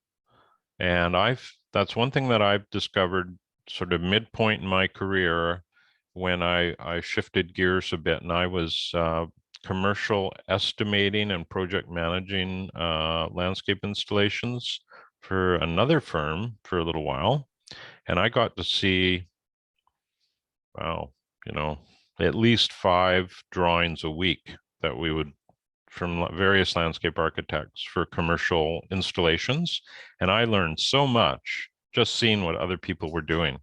And that's one thing that I've discovered sort of midpoint in my career when I shifted gears a bit, and I was commercial estimating and project managing landscape installations for another firm for a little while. And I got to see, wow, at least 5 drawings a week that we would from various landscape architects for commercial installations. And I learned so much just seeing what other people were doing,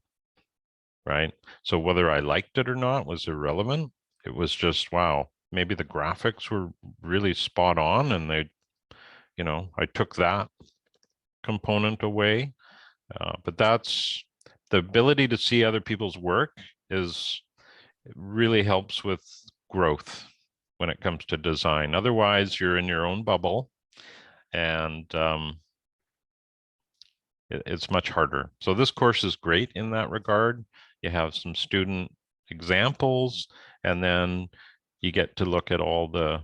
right? So whether I liked it or not was irrelevant. It was just, wow, maybe the graphics were really spot on, and I took that component away. But that's the ability to see other people's work it really helps with growth when it comes to design. Otherwise, you're in your own bubble, and it's much harder. So this course is great in that regard. You have some student examples, and then you get to look at all the,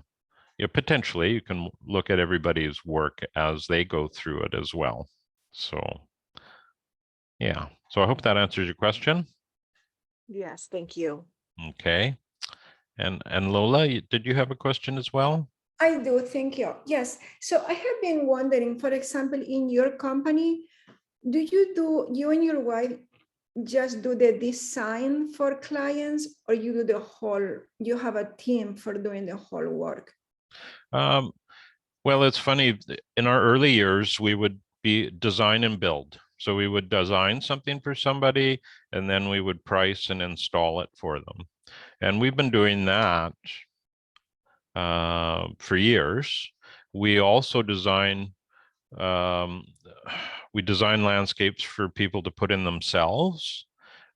potentially you can look at everybody's work as they go through it as well. So yeah, so I hope that answers your question.
Yes, thank you.
Okay. And Lola, did you have a question as well?
I do, thank you. Yes. So I have been wondering, for example, in your company, you and your wife just do the design for clients, or you have a team for doing the whole work?
Well, it's funny. In our early years, we would be design and build. So we would design something for somebody, and then we would price and install it for them. And we've been doing that for years. We also design we design landscapes for people to put in themselves.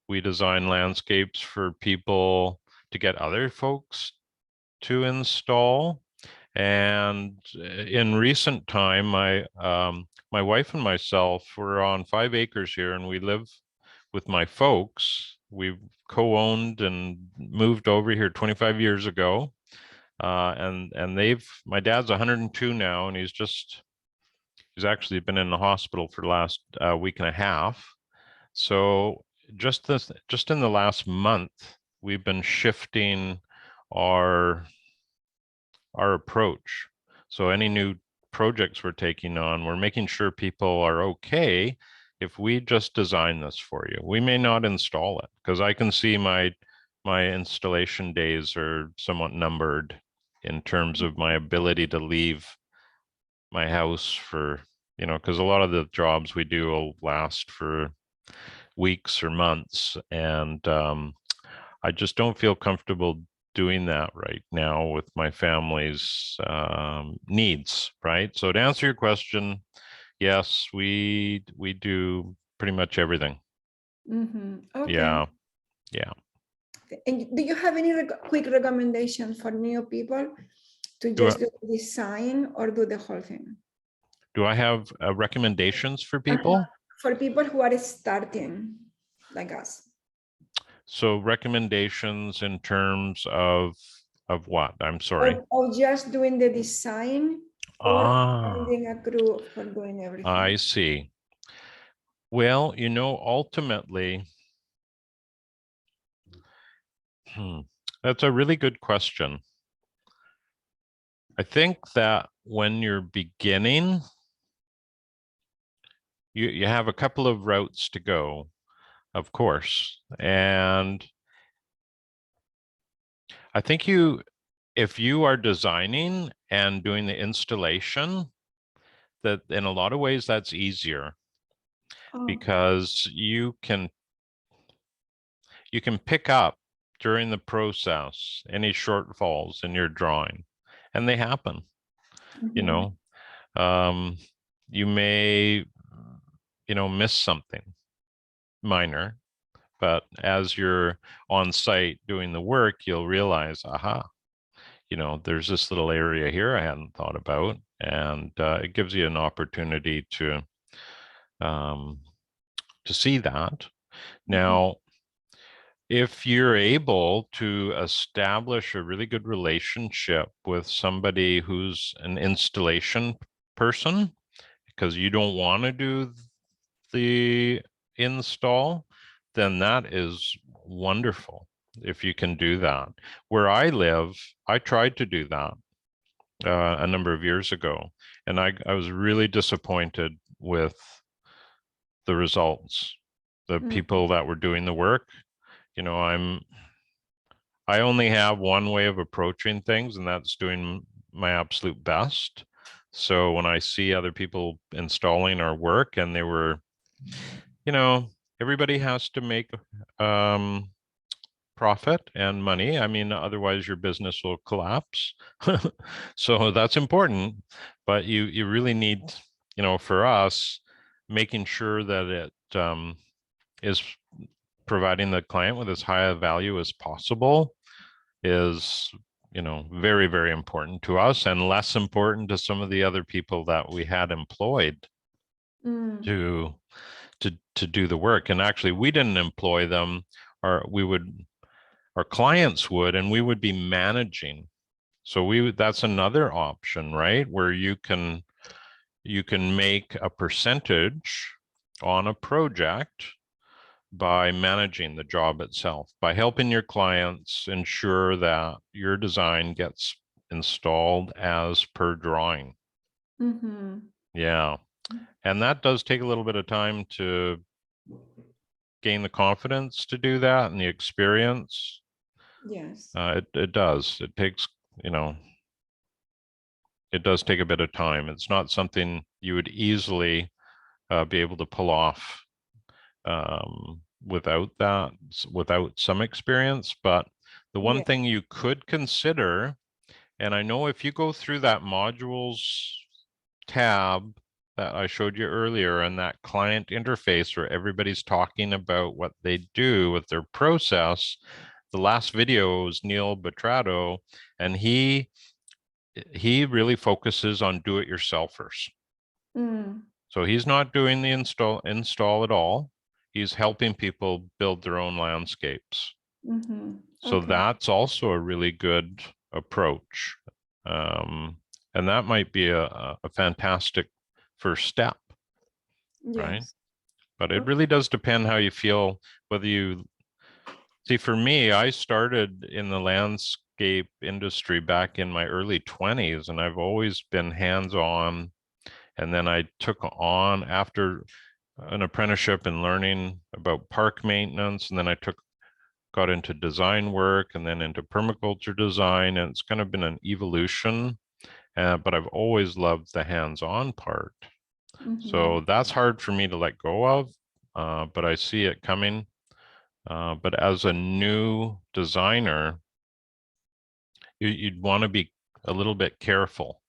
We design landscapes for people to get other folks to install. And in recent time, my wife and myself were on 5 acres here, and we live with my folks. We co-owned and moved over here 25 years ago. And my dad's 102 now, and he's actually been in the hospital for the last week and a half. So just in the last month, we've been shifting our approach. So any new projects we're taking on, we're making sure people are okay if we just design this for you. We may not install it, because I can see my installation days are somewhat numbered in terms of my ability to leave my house for, because a lot of the jobs we do will last for weeks or months, and I just don't feel comfortable doing that right now with my family's needs, right? So to answer your question, yes, we do pretty much everything.
Okay.
Yeah.
And do you have any quick recommendations for new people to just do the design or do the whole thing?
Do I have recommendations for people?
For people who are starting, like us.
So recommendations in terms of what? I'm sorry.
Or just doing the design or finding a crew for doing everything.
I see. Well, ultimately, that's a really good question. I think that when you're beginning, you have a couple of routes to go, of course. And I think if you are designing and doing the installation, that in a lot of ways that's easier, because you can pick up during the process any shortfalls in your drawing, and they happen. You may miss something minor, but as you're on site doing the work, you'll realize, aha, there's this little area here I hadn't thought about, and it gives you an opportunity to see that. Now, if you're able to establish a really good relationship with somebody who's an installation person, because you don't want to do the install, then that is wonderful if you can do that. Where I live, I tried to do that a number of years ago, and I was really disappointed with the results. The people that were doing the work, I only have one way of approaching things, and that's doing my absolute best. So when I see other people installing our work, and they were, everybody has to make profit and money. I mean, otherwise your business will collapse. So that's important, but you really need, for us, making sure that it is providing the client with as high a value as possible is, very, very important to us, and less important to some of the other people that we had employed to do the work. And actually, we didn't employ them, our clients would, and we would be managing. So that's another option, right? Where you can make a percentage on a project by managing the job itself, by helping your clients ensure that your design gets installed as per drawing. Yeah. And that does take a little bit of time to gain the confidence to do that, and the experience.
Yes.
It does. It takes, it does take a bit of time. It's not something you would easily be able to pull off without some experience. But the one thing you could consider, and I know if you go through that modules tab that I showed you earlier and that client interface where everybody's talking about what they do with their process. The last video was Neil Betrado, and he really focuses on do-it-yourselfers.
Mm,
So he's not doing the install at all. He's helping people build their own landscapes.
mhm.
So
Okay.
that's also a really good approach. And that might be a fantastic first step, right?
Yes.
But it
Okay.
really does depend how you feel, whether you see, for me, I started in the landscape industry back in my early 20s, and I've always been hands-on. And then I took on, after an apprenticeship and learning about park maintenance, and then I got into design work and then into permaculture design, and it's kind of been an evolution, but I've always loved the hands-on part. So
Mhm.
that's hard for me to let go of, but I see it coming. But as a new designer, you'd want to be a little bit careful.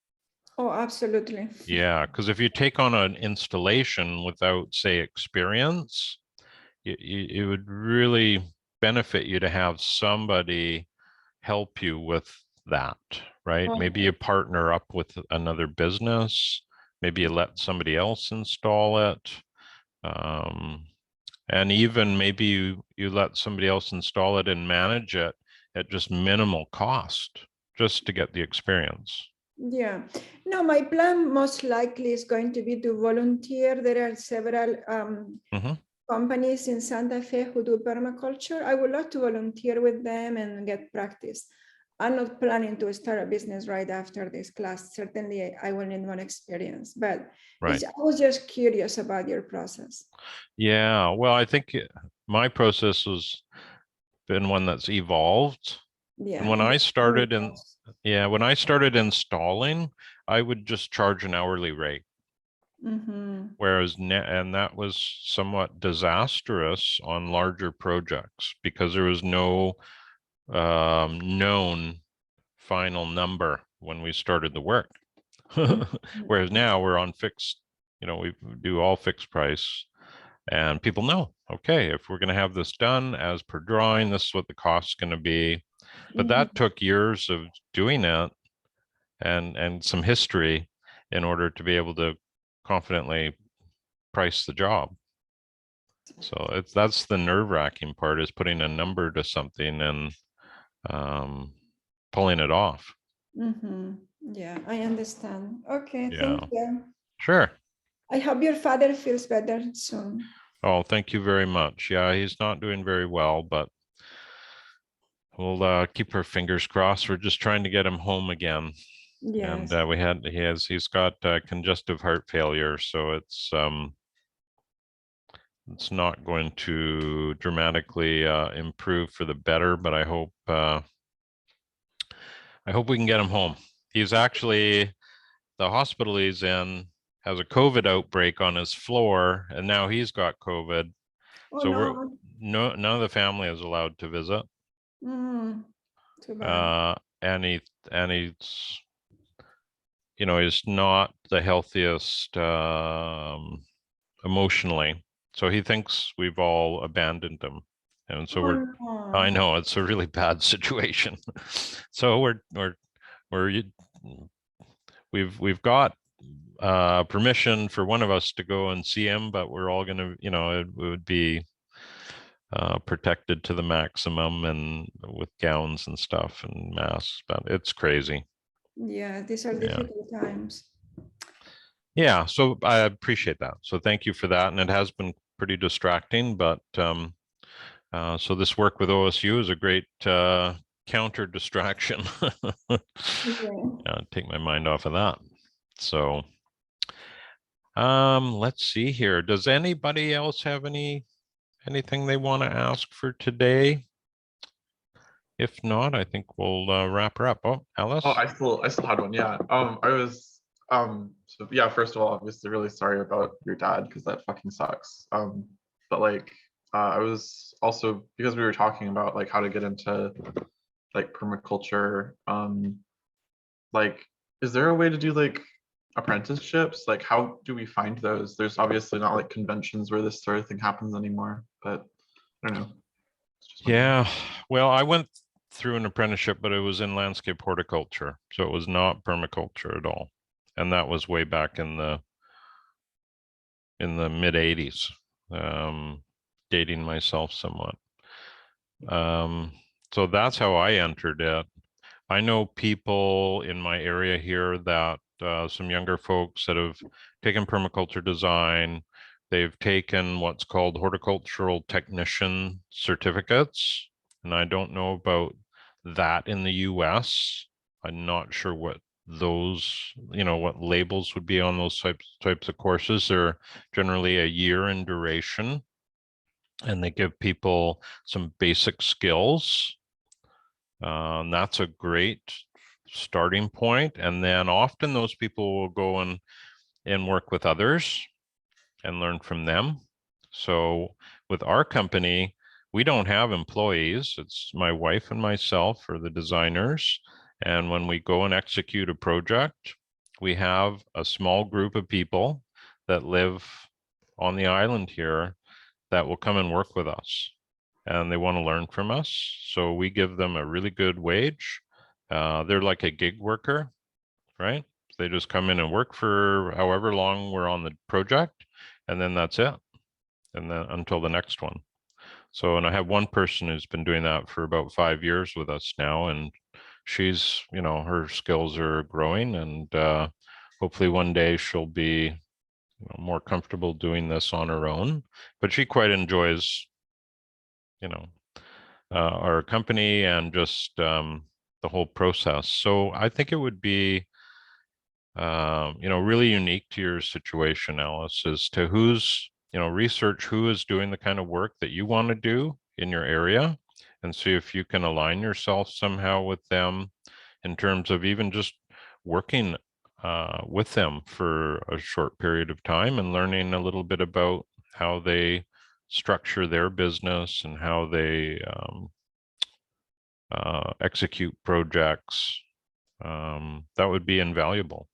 Oh, absolutely.
Yeah, because if you take on an installation without, say, experience, it would really benefit you to have somebody help you with that, right? Maybe you
Okay.
partner up with another business, maybe you let somebody else install it. And even maybe you let somebody else install it and manage it at just minimal cost, just to get the experience.
Yeah. No, my plan most likely is going to be to volunteer. There are several
Mhm.
companies in Santa Fe who do permaculture. I would love to volunteer with them and get practice. I'm not planning to start a business right after this class. Certainly, I will need more experience, but
Right.
I was just curious about your process.
Yeah. Well, I think my process has been one that's evolved. And
Yeah.
when
And
I
it's how it
started
goes.
when I started installing, I would just charge an hourly rate.
Mhm.
Whereas, and that was somewhat disastrous on larger projects because there was no known final number when we started the work.
Mhm.
Whereas now we're on fixed, we do all fixed price, and people know, okay, if we're going to have this done as per drawing, this is what the cost's going to be. But
Mhm.
that took years of doing it and some history in order to be able to confidently price the job. So that's the nerve-wracking part, is putting a number to something and pulling it off.
Mhm. Yeah, I understand. Okay,
Yeah,
thank you.
sure.
I hope your father feels better soon.
Oh, thank you very much. Yeah, he's not doing very well, but we'll keep our fingers crossed. We're just trying to get him home again. And
Yes.
he's got congestive heart failure, so it's not going to dramatically improve for the better, but I hope we can get him home. He's actually, the hospital he's in has a COVID outbreak on his floor, and now he's got COVID.
Oh
So
no.
none of the family is allowed to visit.
Mm, too bad.
And he's, he's not the healthiest emotionally. So he thinks we've all abandoned him. And so
Oh
I
no.
know it's a really bad situation. So we're we've got permission for one of us to go and see him, but we're all going to, it would be protected to the maximum and with gowns and stuff and masks, but it's crazy.
Yeah, these are
Yeah.
difficult times.
Yeah. So I appreciate that. So thank you for that. And it has been pretty distracting, but so this work with OSU is a great counter distraction.
Yeah.
Take my mind off of that. So let's see here. Does anybody else have anything they want to ask for today? If not, I think we'll wrap her up. Oh, Alice?
Oh, I still had one. Yeah. I was so yeah, first of all, obviously really sorry about your dad because that fucking sucks. But like I was also, because we were talking about like how to get into like permaculture, like is there a way to do like apprenticeships? Like, how do we find those? There's obviously not like conventions where this sort of thing happens anymore, but I don't know. Just wondering.
Yeah, well, I went through an apprenticeship, but it was in landscape horticulture, so it was not permaculture at all, and that was way back in the mid 80s, dating myself somewhat. So that's how I entered it. I know people in my area here that some younger folks that have taken permaculture design. They've taken what's called horticultural technician certificates, and I don't know about that in the US. I'm not sure what those, what labels would be on those types of courses. They're generally a year in duration, and they give people some basic skills. That's a great starting point. And then often those people will go and work with others and learn from them. So with our company, we don't have employees. It's my wife and myself are the designers. And when we go and execute a project, we have a small group of people that live on the island here that will come and work with us. And they want to learn from us. So we give them a really good wage. They're like a gig worker, right? They just come in and work for however long we're on the project, and then that's it. And then until the next one. So, and I have one person who's been doing that for about 5 years with us now, and she's, her skills are growing, and hopefully one day she'll be more comfortable doing this on her own. But she quite enjoys, our company and just the whole process. So I think it would be, really unique to your situation, Alice, as to who's, research who is doing the kind of work that you want to do in your area, and see if you can align yourself somehow with them in terms of even just working with them for a short period of time and learning a little bit about how they structure their business and how they execute projects. That would be invaluable.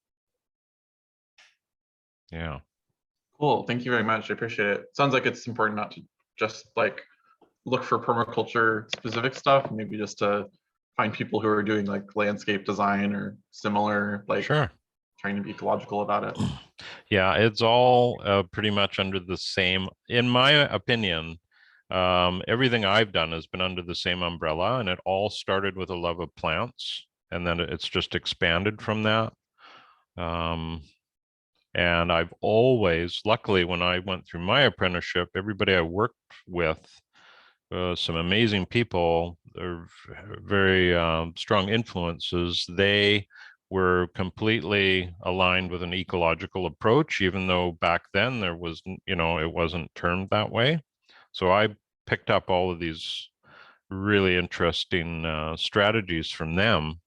Yeah.
Cool. Thank you very much. I appreciate it. Sounds like it's important not to just like look for permaculture specific stuff, maybe just to find people who are doing like landscape design or similar, like
Sure.
trying to be ecological about it.
Yeah, it's all pretty much under the same, in my opinion. Everything I've done has been under the same umbrella, and it all started with a love of plants, and then it's just expanded from that. And I've always, luckily, when I went through my apprenticeship, everybody I worked with, some amazing people, they're very strong influences. They were completely aligned with an ecological approach, even though back then there was, it wasn't termed that way. So I picked up all of these really interesting strategies from them.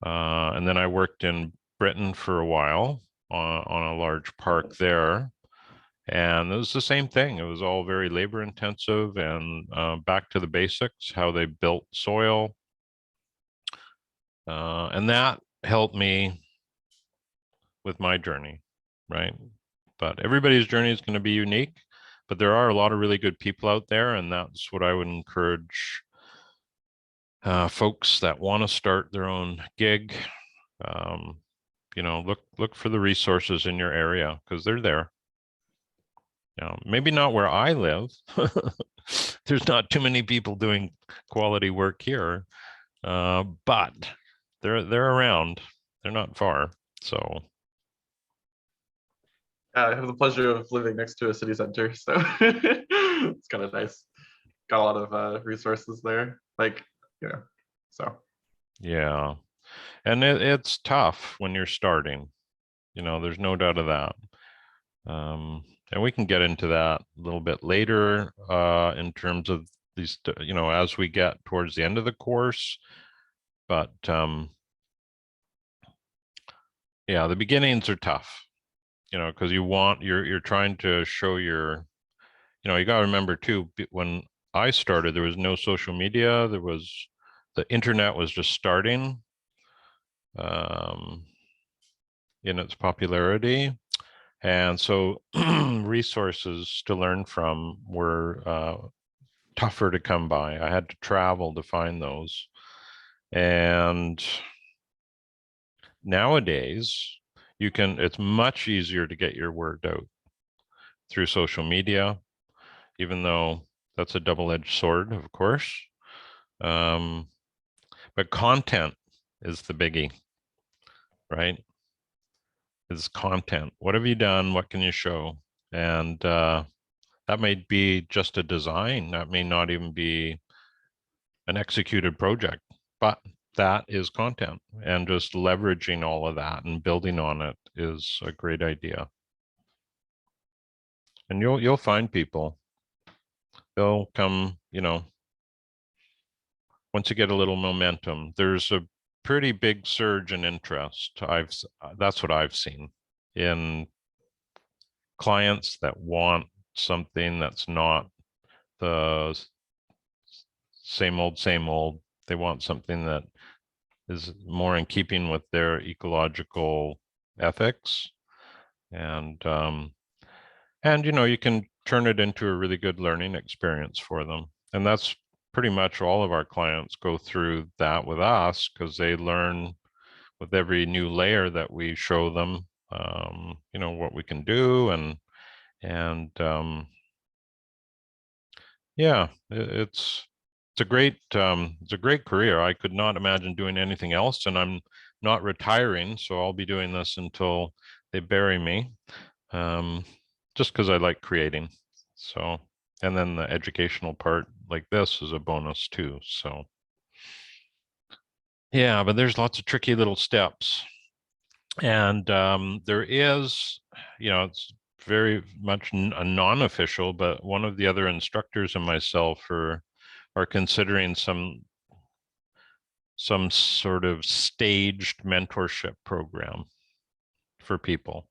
And then I worked in Britain for a while on a large park there. And it was the same thing. It was all very labor intensive and back to the basics, how they built soil. And that helped me with my journey, right? But everybody's journey is going to be unique, but there are a lot of really good people out there. And that's what I would encourage folks that want to start their own gig. Look for the resources in your area because they're there. Maybe not where I live. There's not too many people doing quality work here, but they're around. They're not far. So
Yeah, I have the pleasure of living next to a city center, so it's kind of nice. Got a lot of resources there, so.
yeah, and it's tough when you're starting. There's no doubt of that. And we can get into that a little bit later in terms of these, as we get towards the end of the course. But yeah, the beginnings are tough, because you're trying to show your, you got to remember too, when I started, there was no social media. The internet was just starting. in its popularity. And so resources to learn from were tougher to come by. I had to travel to find those. And nowadays, it's much easier to get your word out through social media, even though that's a double-edged sword, of course. But content is the biggie, right? Is content. What have you done? What can you show? And that may be just a design. That may not even be an executed project, but that is content, and just leveraging all of that and building on it is a great idea. And you'll find people. They'll come, once you get a little momentum. There's a pretty big surge in interest. That's what I've seen in clients that want something that's not the same old, same old. They want something that is more in keeping with their ecological ethics. And you can turn it into a really good learning experience for them. And that's pretty much all of our clients go through that with us, because they learn with every new layer that we show them, what we can do. And yeah, it's a great career. I could not imagine doing anything else, and I'm not retiring, so I'll be doing this until they bury me, just because I like creating. So, and then the educational part like this is a bonus too. So yeah, but there's lots of tricky little steps. And there is, it's very much a non-official, but one of the other instructors and myself are considering some sort of staged mentorship program for people,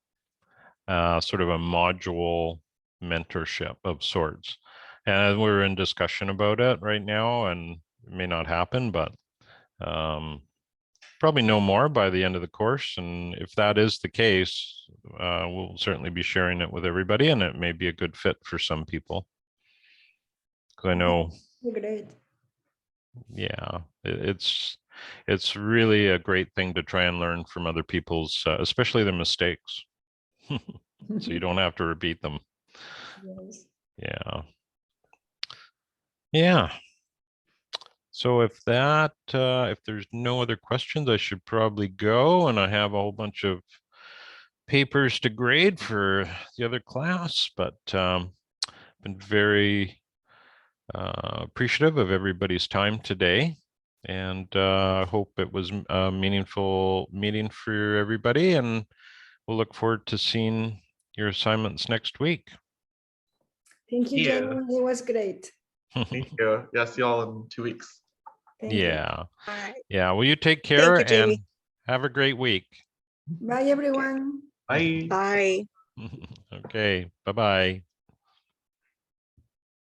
sort of a module mentorship of sorts. And we're in discussion about it right now, and it may not happen, but probably know more by the end of the course. And if that is the case, we'll certainly be sharing it with everybody, and it may be a good fit for some people. Because I know,
Great.
yeah, it's really a great thing to try and learn from other people's, especially their mistakes, so you don't have to repeat them.
Yes.
Yeah. So if there's no other questions, I should probably go, and I have a whole bunch of papers to grade for the other class, but been very appreciative of everybody's time today, and I hope it was a meaningful meeting for everybody, and we'll look forward to seeing your assignments next week.
Thank you,
Yeah.
Jamie. It was great.
Thank you. Yeah, see y'all in 2 weeks.
Thank you.
Yeah.
All right.
Yeah. Well, you take care
you, Jamie.
and have a great week.
Bye, everyone.
Bye.
Bye.
Okay. Bye-bye.